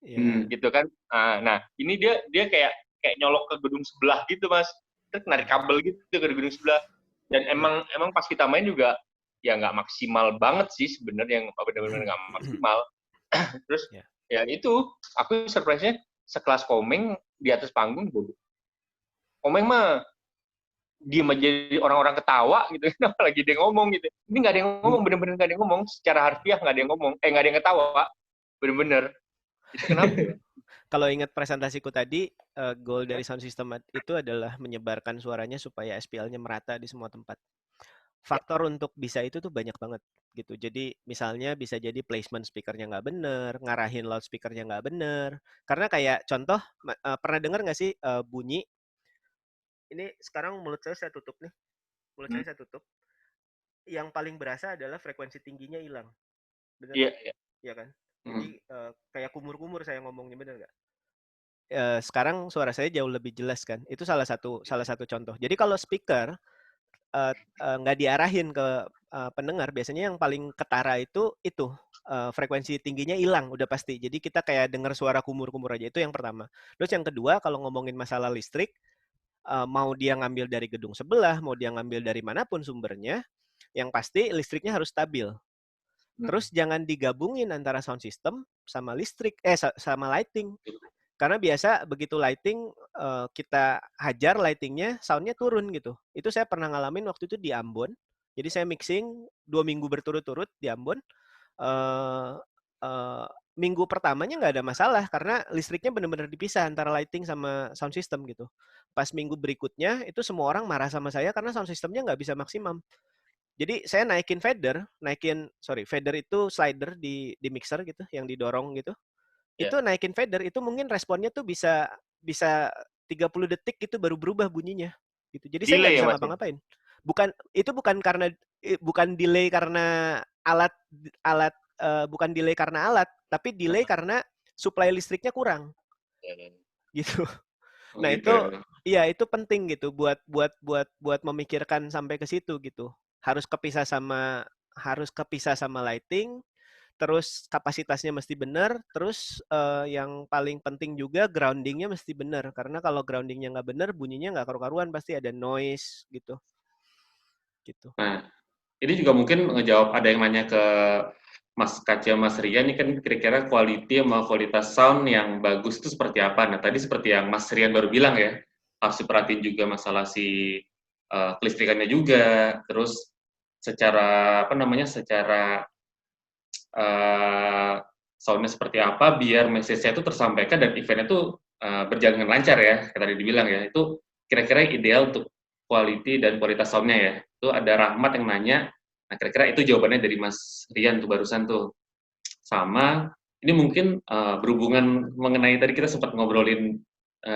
Ya. Gitu kan. Nah, ini dia kayak nyolok ke gedung sebelah gitu Mas. Terus narik kabel gitu ke gedung sebelah. Dan emang pas kita main juga ya nggak maksimal banget sih sebenarnya, yang benar-benar nggak maksimal. Terus ya itu aku surprise-nya sekelas Komeng di atas panggung. Komeng mah diem aja, orang-orang ketawa gitu. Apalagi dia ngomong gitu. Ini nggak ada yang ngomong, bener-bener nggak ada yang ngomong. Secara harfiah nggak ada yang ngomong. Nggak ada yang ketawa. Bener-bener. Itu kenapa ya? Kalau ingat presentasiku tadi, goal dari sound system itu adalah menyebarkan suaranya supaya SPL-nya merata di semua tempat. Faktor untuk bisa itu tuh banyak banget gitu. Jadi misalnya bisa jadi placement speakernya nggak bener, ngarahin loudspeakernya nggak bener. Karena kayak contoh, pernah dengar nggak sih bunyi, ini sekarang mulut saya tutup nih, mulut saya tutup. Yang paling berasa adalah frekuensi tingginya hilang. Bener Iya, nggak? iya. Iya kan? Jadi kayak kumur-kumur saya ngomongnya, bener nggak? Sekarang suara saya jauh lebih jelas kan? Itu salah satu contoh. Jadi kalau speaker nggak diarahin ke pendengar, biasanya yang paling ketara itu frekuensi tingginya hilang udah pasti. Jadi kita kayak dengar suara kumur-kumur aja, itu yang pertama. Terus yang kedua, kalau ngomongin masalah listrik, mau dia ngambil dari gedung sebelah, mau dia ngambil dari manapun sumbernya, yang pasti listriknya harus stabil. Terus jangan digabungin antara sound system sama listrik, sama lighting. Karena biasa begitu lighting, kita hajar lightingnya, soundnya turun gitu. Itu saya pernah ngalamin waktu itu di Ambon. Jadi saya mixing 2 minggu berturut-turut di Ambon. Minggu pertamanya nggak ada masalah karena listriknya benar-benar dipisah antara lighting sama sound system gitu. Pas minggu berikutnya itu semua orang marah sama saya karena sound systemnya nggak bisa maksimum. Jadi saya fader itu slider di mixer gitu, yang didorong gitu. Itu naikin fader itu mungkin responnya tuh bisa 30 detik gitu baru berubah bunyinya gitu. Jadi saya nggak bisa ngapa-ngapain. Bukan delay karena alat bukan delay karena alat, tapi delay karena suplai listriknya kurang. Gitu. Nah, itu penting gitu buat memikirkan sampai ke situ gitu. Harus kepisah sama lighting, terus kapasitasnya mesti benar, terus yang paling penting juga groundingnya mesti benar, karena kalau groundingnya nggak benar, bunyinya nggak karu-karuan, pasti ada noise gitu. Nah, ini juga mungkin ngejawab, ada yang nanya ke Mas Kaca, Mas Rian, ini kan kira-kira quality sama kualitas sound yang bagus itu seperti apa? Nah, tadi seperti yang Mas Rian baru bilang ya, harus diperhatiin juga masalah si kelistrikannya juga, terus secara soundnya seperti apa biar message-nya itu tersampaikan dan eventnya itu berjalan dengan lancar ya, kayak tadi dibilang ya. Itu kira-kira ideal untuk quality dan kualitas soundnya ya. Itu ada Rahmat yang nanya, nah kira-kira itu jawabannya dari Mas Rian tuh barusan tuh. Sama, ini mungkin berhubungan mengenai tadi kita sempat ngobrolin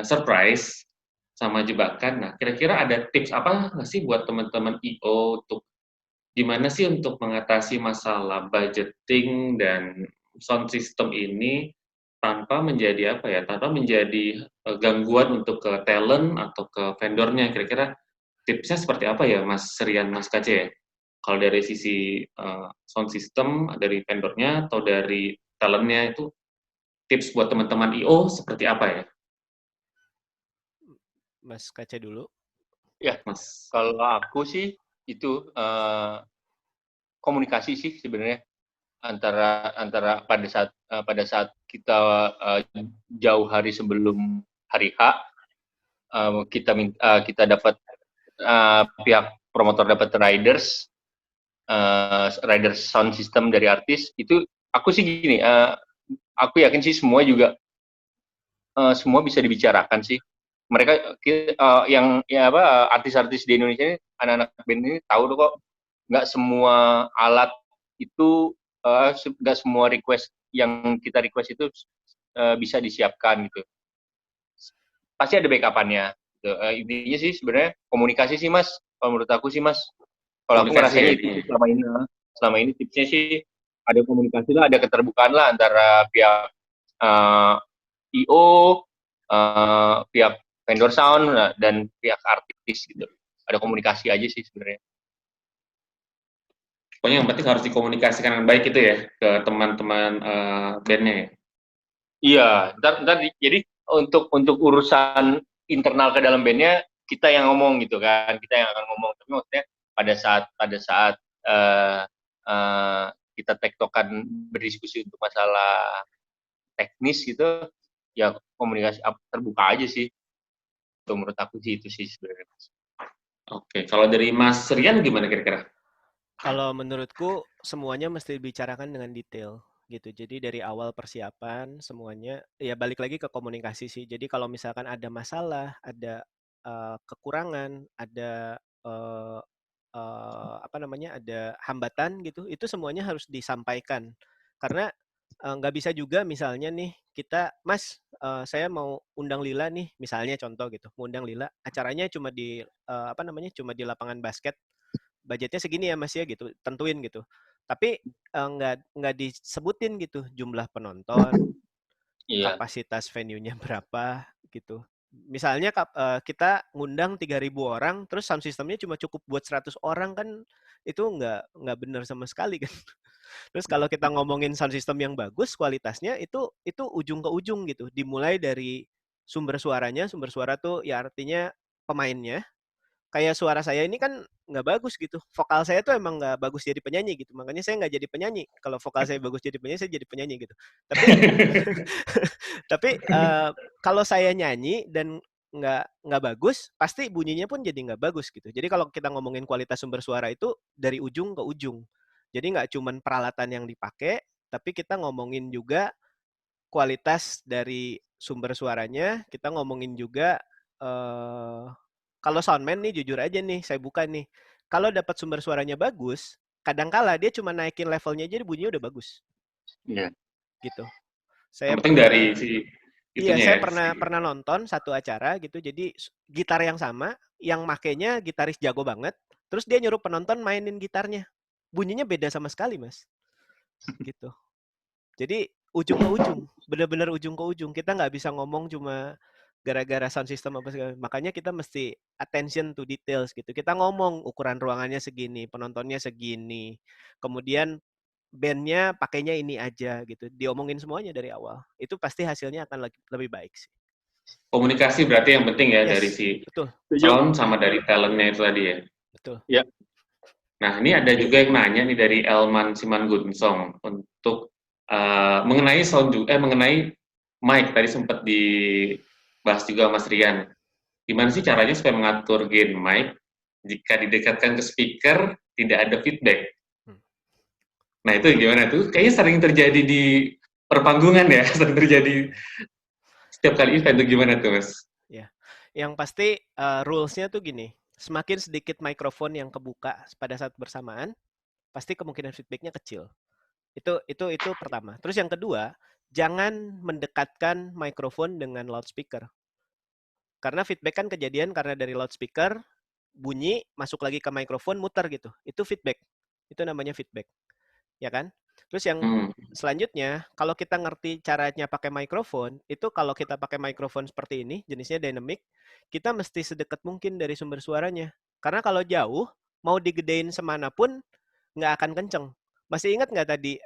surprise sama jebakan. Nah, kira-kira ada tips apa nggak sih buat teman-teman I.O. untuk gimana sih untuk mengatasi masalah budgeting dan sound system ini tanpa menjadi tanpa menjadi gangguan untuk ke talent atau ke vendornya. Kira-kira tipsnya seperti apa ya Mas Rian, Mas Kace ya? Kalau dari sisi sound system dari vendornya atau dari talentnya, itu tips buat teman-teman I.O. seperti apa ya? Mas Kace dulu. Ya, Mas? kalau aku sih itu komunikasi sih sebenarnya antara pada saat kita jauh hari sebelum hari H kita dapat pihak promotor dapat riders sound system dari artis itu aku sih gini aku yakin sih semua juga semua bisa dibicarakan sih mereka yang ya apa artis-artis di Indonesia ini anak-anak band ini tahu tuh kok nggak semua alat itu nggak semua request yang kita request itu bisa disiapkan gitu pasti ada backupannya gitu. Intinya sih sebenarnya komunikasi sih mas kalau menurut aku sih mas kalau aku Komunikasi ya ngerasanya itu ini. sih selama ini tipsnya sih ada komunikasi lah ada keterbukaan lah antara pihak IO pihak vendor sound dan pihak artis gitu ada komunikasi aja sih sebenarnya. Pokoknya yang penting harus dikomunikasikan dengan baik itu ya ke teman-teman bandnya ya. Iya, ntar jadi untuk urusan internal ke dalam bandnya kita yang ngomong gitu kan, kita yang akan ngomong. Tapi maksudnya pada saat uh, uh, kita tektokan berdiskusi untuk masalah teknis gitu, ya komunikasi terbuka aja sih. Itu menurut aku sih itu sih sebenarnya. Oke, kalau dari Mas Rian gimana kira-kira? Kalau menurutku semuanya mesti dibicarakan dengan detail gitu. Jadi dari awal persiapan semuanya ya balik lagi ke komunikasi sih. Jadi kalau misalkan ada masalah, ada kekurangan, ada eh, apa namanya, ada hambatan gitu, itu semuanya harus disampaikan. Karena nggak bisa juga misalnya nih kita, Mas, saya mau undang Lila nih, misalnya contoh gitu, mau undang Lila, acaranya cuma di apa namanya, cuma di lapangan basket budgetnya segini ya Mas ya gitu, tentuin gitu. Tapi nggak disebutin gitu jumlah penonton, Iya. kapasitas venue-nya berapa gitu. Misalnya kita ngundang 3.000 orang, terus sound systemnya cuma cukup buat 100 orang kan itu nggak benar sama sekali kan. Terus kalau kita ngomongin sound system yang bagus, kualitasnya itu ujung ke ujung gitu. Dimulai dari sumber suaranya, sumber suara tuh ya artinya pemainnya, kayak suara saya ini kan nggak bagus gitu. Vokal saya tuh emang nggak bagus jadi penyanyi gitu. Makanya saya nggak jadi penyanyi. Kalau vokal saya bagus jadi penyanyi, saya jadi penyanyi gitu. Tapi tapi kalau saya nyanyi dan nggak bagus, pasti bunyinya pun jadi nggak bagus gitu. Jadi kalau kita ngomongin kualitas sumber suara itu dari ujung ke ujung. Jadi nggak cuman peralatan yang dipakai, tapi kita ngomongin juga kualitas dari sumber suaranya. Kita ngomongin juga kalau soundman nih jujur aja nih, saya buka nih. Kalau dapat sumber suaranya bagus, kadangkala dia cuma naikin levelnya aja bunyinya udah bagus. Iya. Gitu. Yang Saya penting dari si Iya, itunya saya ya. pernah nonton satu acara gitu. Jadi gitar yang sama, yang makainya gitaris jago banget, terus dia nyuruh penonton mainin gitarnya. Bunyinya beda sama sekali, Mas. Gitu. Jadi ujung ke ujung, benar-benar ujung ke ujung. Kita nggak bisa ngomong cuma gara-gara sound system apa segala. Makanya kita mesti attention to details gitu. Kita ngomong ukuran ruangannya segini, penontonnya segini. Kemudian bandnya pakainya ini aja gitu. Diomongin semuanya dari awal. Itu pasti hasilnya akan lebih baik sih. Komunikasi berarti yang penting ya dari Yes, si betul, sound sama dari talentnya itu tadi ya. betul. Ya. Nah, ini ada juga yang nanya nih dari Elman Simangunsong untuk mengenai sound juga, mengenai mic tadi sempat dibahas juga Mas Rian. Gimana sih caranya supaya mengatur gain mic jika didekatkan ke speaker tidak ada feedback? Nah, itu gimana tuh? Kayaknya sering terjadi di perpanggungan ya, sering terjadi setiap kali event itu gimana tuh, Mas? Ya, yang pasti rules-nya tuh gini. Semakin sedikit mikrofon yang kebuka pada saat bersamaan, pasti kemungkinan feedback-nya kecil. Itu pertama. Terus yang kedua, jangan mendekatkan mikrofon dengan loudspeaker. Karena feedback kan kejadian karena dari loudspeaker bunyi masuk lagi ke mikrofon muter gitu. Itu feedback. Itu namanya feedback. Ya kan? Terus yang selanjutnya, kalau kita ngerti caranya pakai mikrofon, itu kalau kita pakai mikrofon seperti ini, jenisnya dynamic, kita mesti sedekat mungkin dari sumber suaranya. Karena kalau jauh, mau digedein semanapun, nggak akan kenceng. Masih ingat nggak tadi?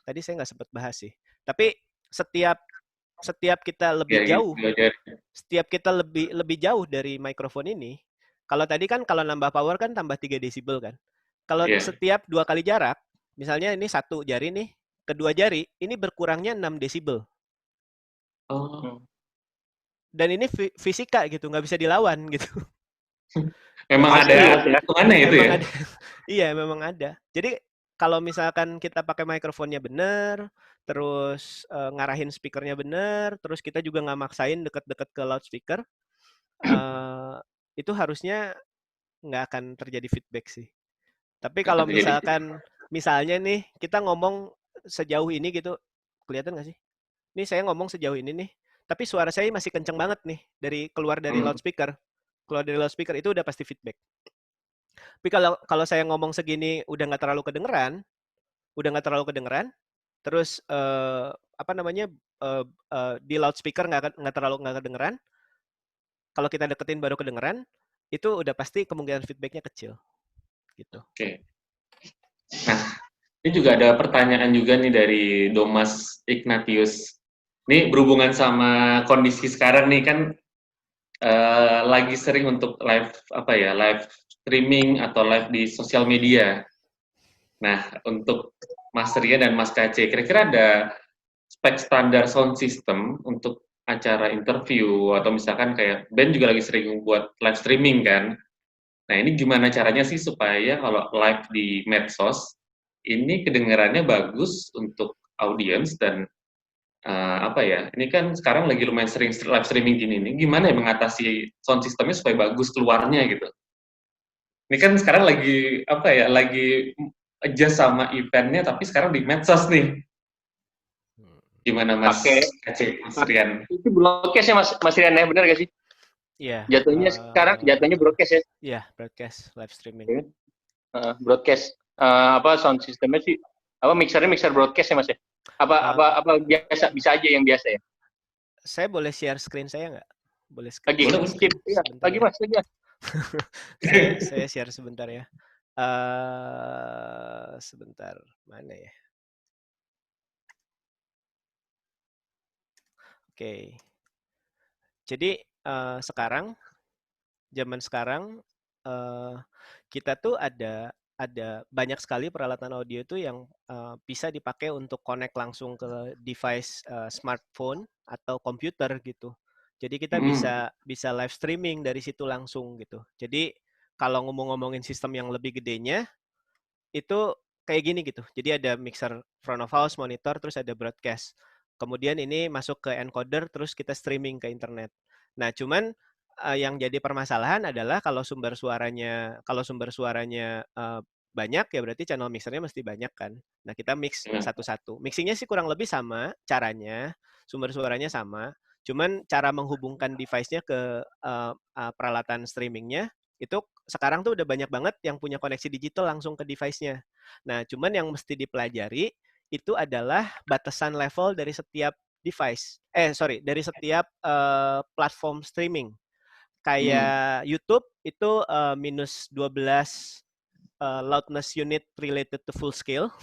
Tadi saya nggak sempat bahas sih. Tapi setiap kita lebih jauh, setiap kita lebih jauh dari mikrofon ini, Kalau tadi kan kalau nambah power kan tambah 3 desibel kan. Kalau Iya. setiap 2 kali jarak, misalnya ini 1 jari nih, kedua jari, ini berkurangnya 6 desibel. Oh, Dan ini fisika gitu, nggak bisa dilawan gitu. memang Pasti ada ya. hitungannya itu Memang ya? ada. Iya, memang ada. Jadi kalau misalkan kita pakai mikrofonnya bener, terus ngarahin speakernya bener, terus kita juga nggak maksain deket-deket ke loudspeaker, itu harusnya nggak akan terjadi feedback sih. Tapi Nggak akan kalau terjadi. misalnya nih kita ngomong sejauh ini gitu, kelihatan nggak sih? Ini saya ngomong sejauh ini nih, tapi suara saya masih kenceng banget nih keluar dari Hmm. loudspeaker. Keluar dari loudspeaker itu udah pasti feedback. Tapi kalau saya ngomong segini udah nggak terlalu kedengeran, terus apa namanya di loudspeaker nggak terlalu kedengeran. Kalau kita deketin baru kedengeran, itu udah pasti kemungkinan feedbacknya kecil, gitu. Oke. Nah, ini juga ada pertanyaan juga nih dari Domas Ignatius. Ini berhubungan sama kondisi sekarang nih kan lagi sering untuk live streaming atau live di sosial media. Nah, untuk Mas Rian dan Mas KC, kira-kira ada spek standar sound system untuk acara interview atau misalkan kayak band juga lagi sering buat live streaming kan. Nah, ini gimana caranya sih supaya kalau live di medsos ini kedengarannya bagus untuk audiens dan ini kan sekarang lagi lumayan sering live streaming gini nih, gimana ya mengatasi sound systemnya supaya bagus keluarnya gitu. Ini kan sekarang lagi adjust sama eventnya tapi sekarang di medsos nih. Gimana Mas Aceh, Mas Rian? Itu broadcast ya Mas Rian ya, benar gak sih? Iya. Jatuhnya sekarang broadcast ya? Iya, broadcast live streaming. Broadcast sound systemnya sih mixer broadcast ya Mas ya? Apa biasa bisa aja yang biasa ya? Saya boleh share screen saya nggak? Boleh Lagi skip ya. Lagi Mas, lagi Mas. saya share sebentar ya. Sebentar, mana ya? Oke. Jadi zaman sekarang kita tuh ada banyak sekali peralatan audio itu yang bisa dipakai untuk connect langsung ke device smartphone atau komputer gitu. Jadi kita bisa live streaming dari situ langsung gitu. Jadi kalau ngomongin sistem yang lebih gedenya itu kayak gini gitu. Jadi ada mixer front of house, monitor, terus ada broadcast. Kemudian ini masuk ke encoder, terus kita streaming ke internet. Nah, cuman yang jadi permasalahan adalah kalau sumber suaranya banyak ya berarti channel mixernya mesti banyak kan. Nah, kita mix satu-satu. Mixingnya sih kurang lebih sama caranya, sumber suaranya sama. Cuman cara menghubungkan device-nya ke peralatan streamingnya itu sekarang tuh udah banyak banget yang punya koneksi digital langsung ke device-nya. Nah, cuman yang mesti dipelajari itu adalah batasan level dari setiap device. Dari setiap platform streaming. Kayak YouTube itu minus 12 loudness unit related to full scale.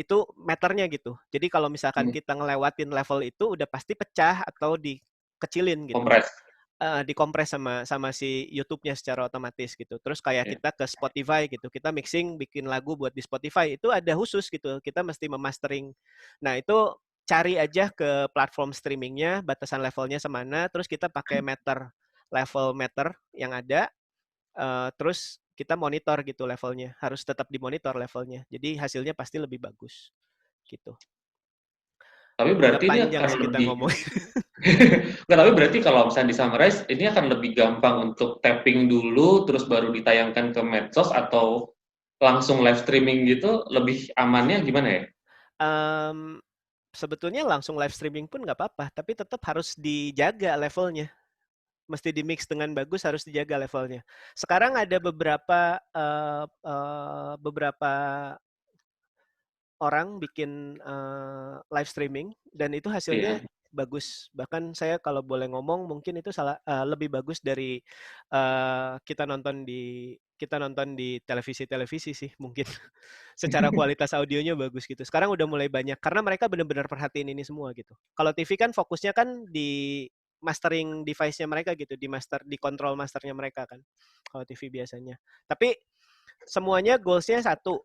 Itu meternya gitu. Jadi kalau misalkan kita ngelewatin level itu udah pasti pecah atau dikecilin gitu. Dikompres sama si YouTube-nya secara otomatis gitu. Terus kayak kita ke Spotify gitu, kita mixing bikin lagu buat di Spotify itu ada khusus gitu. Kita mesti memastering. Nah, itu cari aja ke platform streamingnya, batasan levelnya semana, terus kita pakai level meter yang ada, terus kita monitor gitu levelnya. Harus tetap dimonitor levelnya. Jadi hasilnya pasti lebih bagus gitu. Tapi berarti ini akan lebih tapi berarti kalau misalnya di summarize ini akan lebih gampang untuk tapping dulu terus baru ditayangkan ke medsos atau langsung live streaming gitu, lebih amannya gimana ya? Sebetulnya langsung live streaming pun nggak apa-apa, tapi tetap harus dijaga levelnya. Mesti di-mix dengan bagus, harus dijaga levelnya. Sekarang ada beberapa orang bikin live streaming dan itu hasilnya bagus. Bahkan saya kalau boleh ngomong mungkin itu lebih bagus dari kita nonton di televisi sih mungkin. Secara kualitas audionya bagus gitu. Sekarang udah mulai banyak karena mereka benar-benar perhatiin ini semua gitu. Kalau TV kan fokusnya kan di mastering device-nya mereka gitu, di control masternya mereka kan. Kalau TV biasanya. Tapi semuanya goals-nya satu,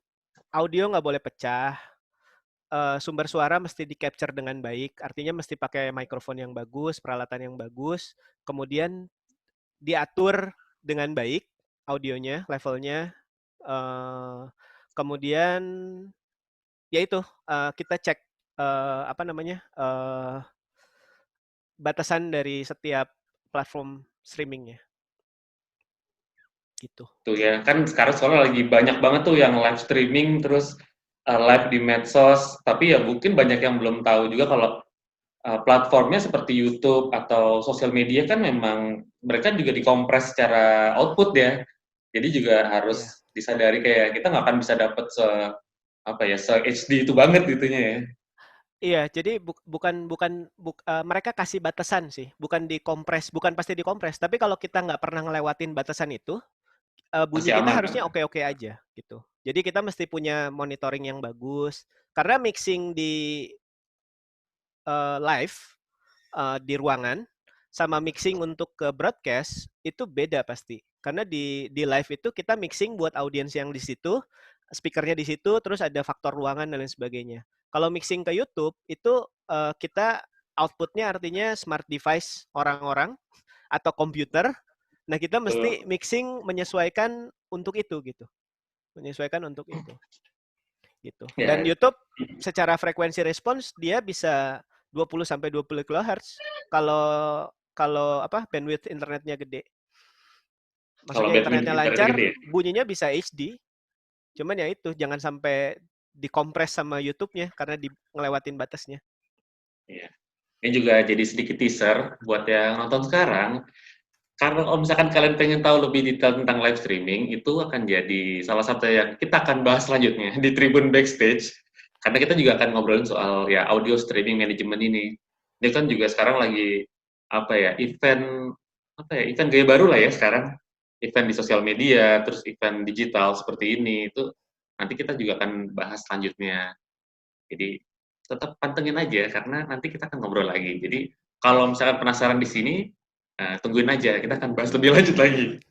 audio nggak boleh pecah. Sumber suara mesti di-capture dengan baik, artinya mesti pakai mikrofon yang bagus, peralatan yang bagus, kemudian diatur dengan baik audionya, levelnya, kemudian ya itu kita cek batasan dari setiap platform streamingnya, gitu. Tuh ya, kan sekarang soalnya lagi banyak banget tuh yang live streaming, terus live di medsos, tapi ya mungkin banyak yang belum tahu juga kalau platformnya seperti YouTube atau sosial media kan memang mereka juga dikompres secara output ya. Jadi juga harus disadari kayak kita nggak akan bisa dapat se HD itu banget gitunya ya. Iya, jadi mereka kasih batasan sih, bukan pasti dikompres, tapi kalau kita nggak pernah ngelewatin batasan itu, bunyi kita harusnya oke-oke aja gitu. Jadi kita mesti punya monitoring yang bagus, karena mixing di live di ruangan sama mixing untuk ke broadcast itu beda pasti. Karena di live itu kita mixing buat audiens yang di situ, speakernya di situ, terus ada faktor ruangan dan lain sebagainya. Kalau mixing ke YouTube itu kita outputnya artinya smart device orang-orang atau komputer. Nah, kita mesti mixing menyesuaikan untuk itu gitu. Menyesuaikan untuk itu. Gitu. Dan YouTube secara frekuensi respons dia bisa 20 sampai 20 kHz kalau bandwidth internetnya gede. Maksudnya internetnya lancar, bunyinya bisa HD. Cuman ya itu jangan sampai dikompres sama YouTube-nya karena ngelewatin batasnya. Iya. Ini juga jadi sedikit teaser buat yang nonton sekarang. Kalau misalkan kalian pengen tahu lebih detail tentang live streaming, itu akan jadi salah satu yang kita akan bahas selanjutnya di Tribun Backstage. Karena kita juga akan ngobrolin soal ya audio streaming management ini. Ini kan juga sekarang lagi event gaya baru lah ya sekarang. Event di sosial media, terus event digital seperti ini, itu nanti kita juga akan bahas selanjutnya. Jadi tetap pantengin aja karena nanti kita akan ngobrol lagi. Jadi kalau misalkan penasaran di sini, tungguin aja, kita akan bahas lebih lanjut lagi.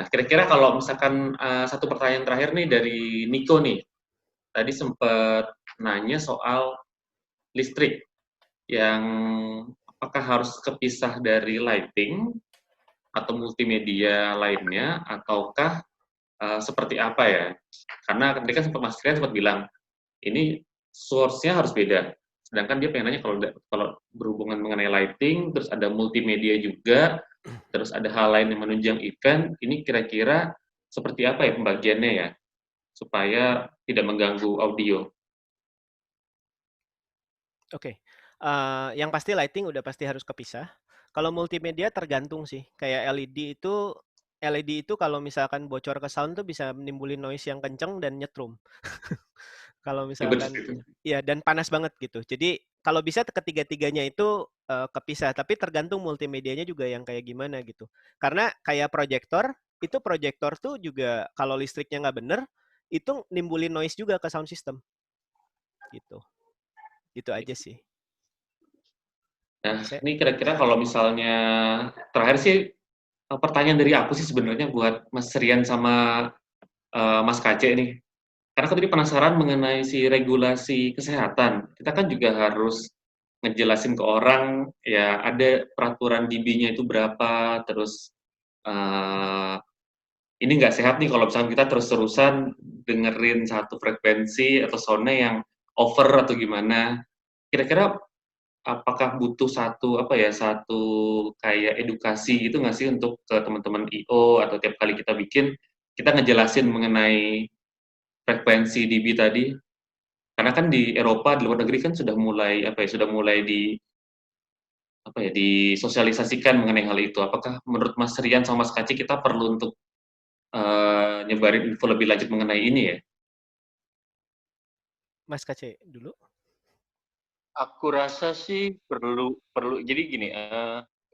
Nah, kira-kira kalau misalkan satu pertanyaan terakhir nih dari Nico nih, tadi sempat nanya soal listrik yang apakah harus kepisah dari lighting atau multimedia lainnya, ataukah seperti apa ya? Karena ketika Mas Krian sempat bilang, ini source-nya harus beda. Sedangkan dia pengen nanya kalau berhubungan mengenai lighting, terus ada multimedia juga, terus ada hal lain yang menunjang event, ini kira-kira seperti apa ya pembagiannya ya, supaya tidak mengganggu audio. Oke. Yang pasti lighting udah pasti harus kepisah. Kalau multimedia tergantung sih. Kayak LED itu kalau misalkan bocor ke sound tuh bisa menimbulin noise yang kenceng dan nyetrum. Kalau misalkan ya dan panas banget gitu. Jadi kalau bisa ketiga-tiganya itu kepisah, tapi tergantung multimedianya juga yang kayak gimana gitu. Karena kayak proyektor tuh juga kalau listriknya nggak bener, itu nimbulin noise juga ke sound system. Gitu. Itu aja sih. Nah, ini kira-kira kalau misalnya terakhir sih pertanyaan dari aku sih sebenarnya buat Mas Rian sama Mas KC nih. Karena aku tadi penasaran mengenai si regulasi kesehatan. Kita kan juga harus ngejelasin ke orang, ya ada peraturan dB-nya itu berapa, terus ini nggak sehat nih kalau misalnya kita terus-terusan dengerin satu frekuensi atau sound yang over atau gimana. Kira-kira apakah butuh satu kayak edukasi gitu nggak sih untuk ke teman-teman I.O. atau tiap kali kita bikin, kita ngejelasin mengenai frekuensi dB tadi, karena kan di Eropa, di luar negeri kan sudah mulai disosialisasikan mengenai hal itu. Apakah menurut Mas Rian sama Mas Kaci kita perlu untuk nyebarin info lebih lanjut mengenai ini ya? Mas Kaci dulu. Aku rasa sih perlu. Jadi gini,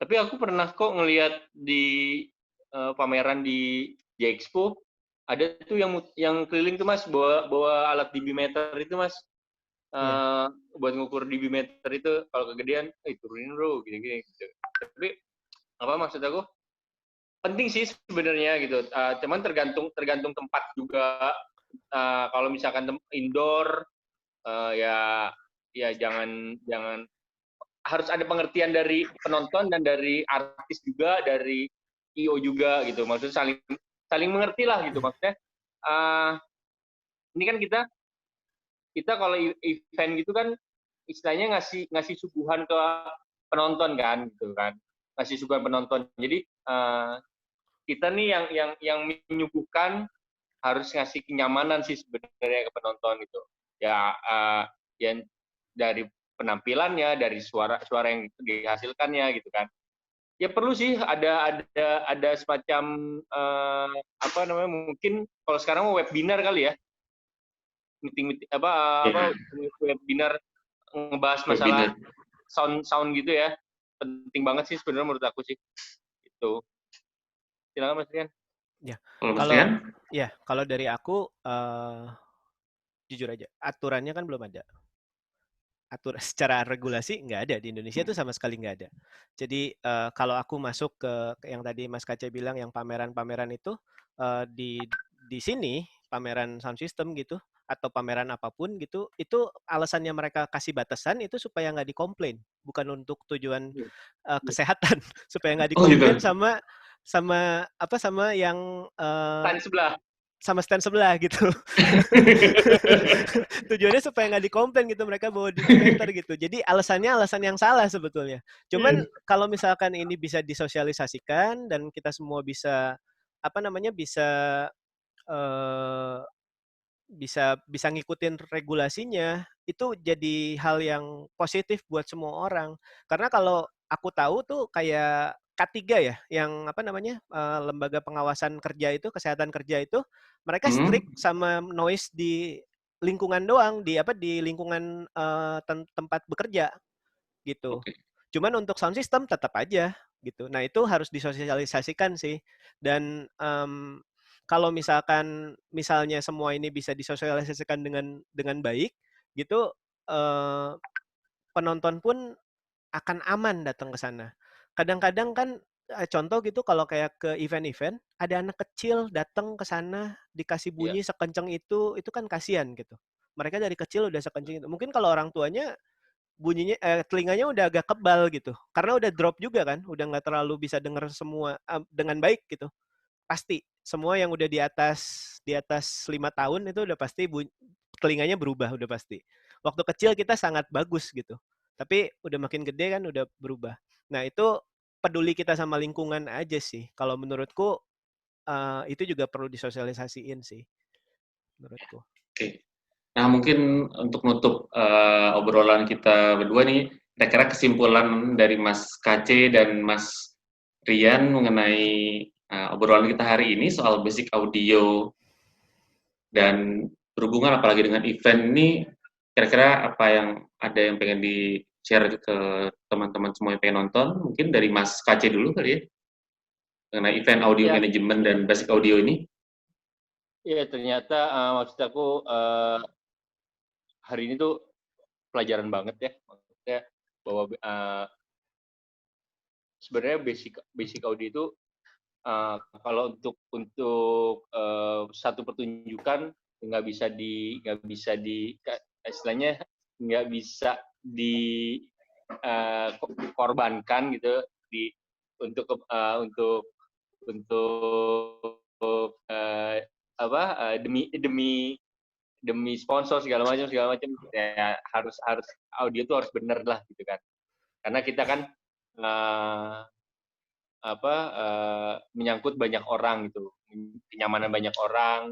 tapi aku pernah kok ngelihat di pameran di J-Expo, ada tuh yang keliling tuh Mas bawa alat dB meter itu Mas. buat ngukur dB meter itu kalau kegedean, turunin bro, gini-gini. Gitu. Tapi apa maksud aku? Penting sih sebenarnya gitu. Cuman tergantung tempat juga. Kalau misalkan indoor, ya jangan harus ada pengertian dari penonton dan dari artis juga, dari IO juga gitu. Maksudnya saling mengerti lah gitu. Maksudnya ini kan kita kalau event gitu kan istilahnya ngasih suguhan ke penonton kan gitu kan, ngasih suguhan penonton. Jadi kita nih yang menyuguhkan harus ngasih kenyamanan sih sebenarnya ke penonton gitu. Ya yang dari penampilannya, dari suara yang dihasilkannya gitu kan. Ya perlu sih ada semacam mungkin kalau sekarang webinar kali ya. Meeting webinar ngebahas masalah sound gitu ya, penting banget sih sebenarnya menurut aku sih itu. Silakan Mas Rian. Ya, Kalau kalau dari aku jujur aja aturannya kan belum ada. Secara regulasi nggak ada di Indonesia itu sama sekali nggak ada. Jadi kalau aku masuk ke yang tadi Mas Kace bilang yang pameran-pameran itu di sini pameran sound system gitu atau pameran apapun gitu, itu alasannya mereka kasih batasan itu supaya nggak dikomplain, bukan untuk tujuan kesehatan, supaya nggak dikomplain sama yang stand sebelah gitu. Tujuannya supaya nggak dikomplain gitu, mereka bawa dB meter gitu. Jadi alasannya alasan yang salah sebetulnya. Cuman kalau misalkan ini bisa disosialisasikan dan kita semua bisa bisa ngikutin regulasinya, itu jadi hal yang positif buat semua orang. Karena kalau aku tahu tuh kayak K3 ya, yang lembaga pengawasan kerja itu, kesehatan kerja itu, mereka strict sama noise di lingkungan doang, di lingkungan tempat bekerja gitu. Cuman untuk sound system tetap aja gitu. Nah, itu harus disosialisasikan sih. Dan kalau misalnya semua ini bisa disosialisasikan dengan baik gitu, penonton pun akan aman datang ke sana. Kadang-kadang kan contoh gitu kalau kayak ke event-event, ada anak kecil datang ke sana dikasih bunyi sekencang itu kan kasihan gitu. Mereka dari kecil udah sekencang itu. Mungkin kalau orang tuanya bunyinya telinganya udah agak kebal gitu. Karena udah drop juga kan, udah nggak terlalu bisa dengar semua dengan baik gitu. Pasti semua yang udah di atas 5 tahun itu udah pasti telinganya berubah udah pasti. Waktu kecil kita sangat bagus gitu. Tapi udah makin gede kan udah berubah. Nah, itu peduli kita sama lingkungan aja sih. Kalau menurutku itu juga perlu disosialisasiin sih. Menurutku. Oke. Nah, mungkin untuk menutup obrolan kita berdua nih, kira-kira kesimpulan dari Mas Kace dan Mas Rian mengenai obrolan kita hari ini soal basic audio dan berhubungan apalagi dengan event ini, kira-kira apa yang ada yang pengen di-share ke teman-teman semua yang pengen nonton? Mungkin dari Mas Kace dulu kali ya, mengenai event audio management dan basic audio ini. Iya, ternyata maksud aku hari ini tuh pelajaran banget ya, maksudnya bahwa sebenarnya basic audio itu kalau untuk satu pertunjukan nggak bisa istilahnya nggak bisa dikorbankan gitu untuk demi sponsor segala macam ya harus audio tuh harus bener lah gitu kan, karena kita kan menyangkut banyak orang gitu, kenyamanan banyak orang,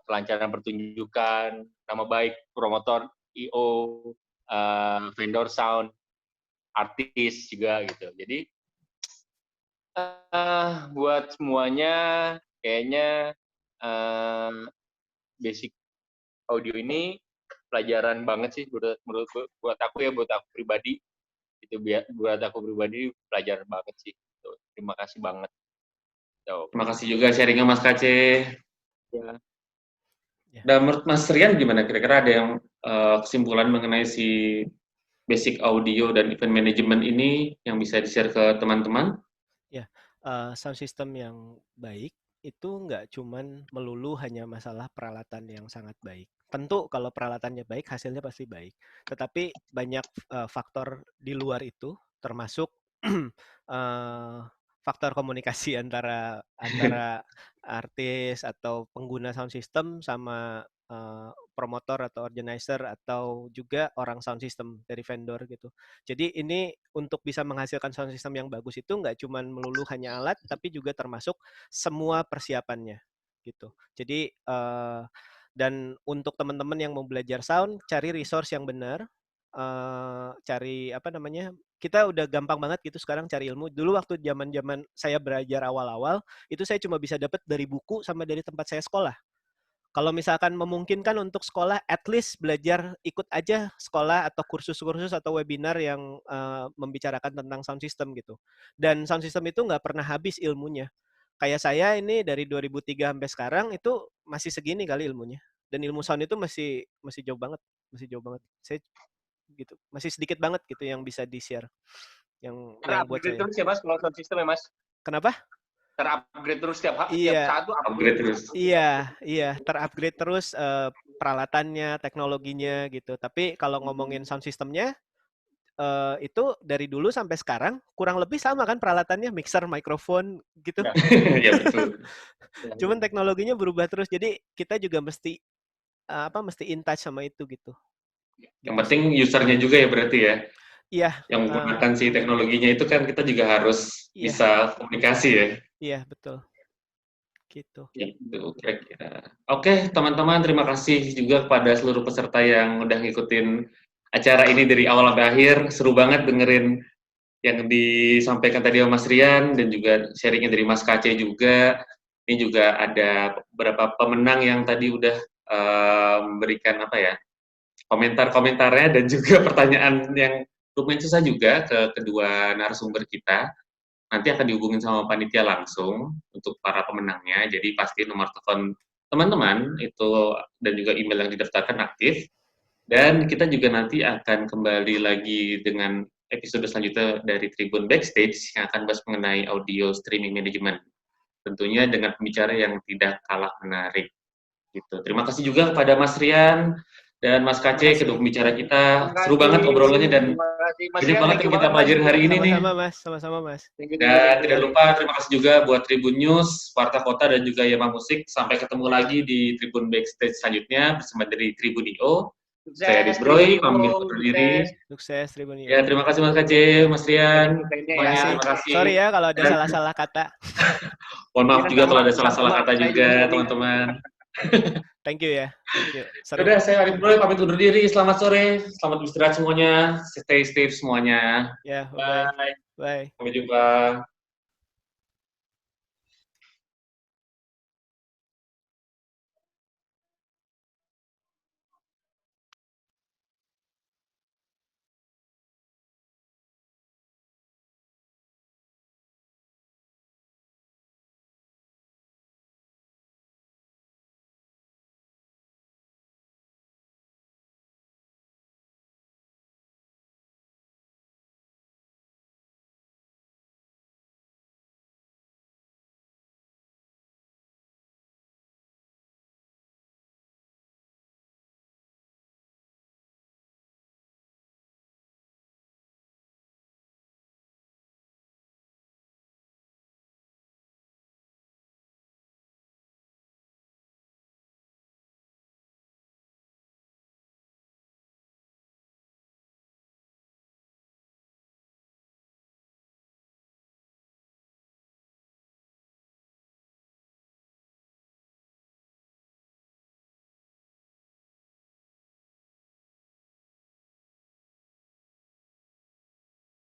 kelancaran pertunjukan, nama baik promotor, IO, vendor sound, artis juga gitu. Jadi buat semuanya kayaknya basic audio ini pelajaran banget sih buat aku pribadi. Itu buat aku pribadi pelajaran banget sih. Terima kasih banget. Terima kasih juga sharingnya Mas Kace. Ya. Dan menurut Mas Rian gimana? Kira-kira ada yang kesimpulan mengenai si basic audio dan event management ini yang bisa di-share ke teman-teman? Sound system yang baik itu nggak cuman melulu hanya masalah peralatan yang sangat baik. Tentu kalau peralatannya baik, hasilnya pasti baik. Tetapi banyak faktor di luar itu, termasuk faktor komunikasi antara artis atau pengguna sound system sama promotor atau organizer atau juga orang sound system dari vendor gitu. Jadi ini untuk bisa menghasilkan sound system yang bagus itu nggak cuma melulu hanya alat, tapi juga termasuk semua persiapannya gitu. Jadi dan untuk teman-teman yang mau belajar sound, cari resource yang benar, cari apa namanya? Kita udah gampang banget gitu sekarang cari ilmu. Dulu waktu zaman-zaman saya belajar awal-awal, itu saya cuma bisa dapat dari buku sama dari tempat saya sekolah. Kalau misalkan memungkinkan untuk sekolah, at least belajar ikut aja sekolah atau kursus-kursus atau webinar yang membicarakan tentang sound system gitu. Dan sound system itu nggak pernah habis ilmunya. Kayak saya ini dari 2003 sampai sekarang itu masih segini kali ilmunya. Dan ilmu sound itu masih jauh banget, Saya gitu, masih sedikit banget gitu yang bisa di-share. Yang buat Terupgrade saya. terus ya Mas, kalau sound system ya Mas? Kenapa? Terupgrade terus tiap Iya. saat tuh Upgrade terus. Iya, terupgrade terus peralatannya, teknologinya gitu. Tapi kalau ngomongin sound systemnya, itu dari dulu sampai sekarang kurang lebih sama kan peralatannya, mixer, mikrofon gitu. Ya betul. Cuman teknologinya berubah terus. Jadi kita juga mesti in touch sama itu gitu. Yang penting usernya juga ya berarti ya. Iya. Yang menggunakan si teknologinya itu kan kita juga harus bisa komunikasi ya. Iya, betul. Gitu. Ya, itu kira-kira. Oke, teman-teman, terima kasih juga kepada seluruh peserta yang udah ngikutin acara ini dari awal sampai akhir. Seru banget dengerin yang disampaikan tadi sama Mas Rian dan juga sharingnya dari Mas KC juga. Ini juga ada beberapa pemenang yang tadi udah memberikan komentar-komentarnya dan juga pertanyaan yang lumayan susah juga ke kedua narasumber kita. Nanti akan dihubungin sama panitia langsung untuk para pemenangnya. Jadi pasti nomor telepon teman-teman itu dan juga email yang didaftarkan aktif. Dan kita juga nanti akan kembali lagi dengan episode selanjutnya dari Tribun Backstage yang akan bahas mengenai audio streaming management. Tentunya dengan pembicara yang tidak kalah menarik. Gitu. Terima kasih juga kepada Mas Rian dan Mas KC, kedua pembicara kita. Seru banget obrolannya dan banyak banget yang kita pelajari hari ini nih. Sama-sama Mas. Dan tidak lupa terima kasih juga buat Tribun News, Warta Kota dan juga Yama Musik. Sampai ketemu lagi di Tribun Backstage selanjutnya bersama dari Tribun IO. Saya Adit Broy, pamit undur diri. Sukses Tribun IO. Ya, terima kasih Mas KC, Mas Rian. Terima kasih. Sorry ya kalau ada salah-salah kata. Mohon maaf juga kalau ada salah-salah kata juga, teman-teman. Thank you ya. Sudah, saya Adit Broy, pamit undur diri. Selamat sore, selamat beristirahat semuanya. Stay safe semuanya. Ya, bye. Sampai jumpa.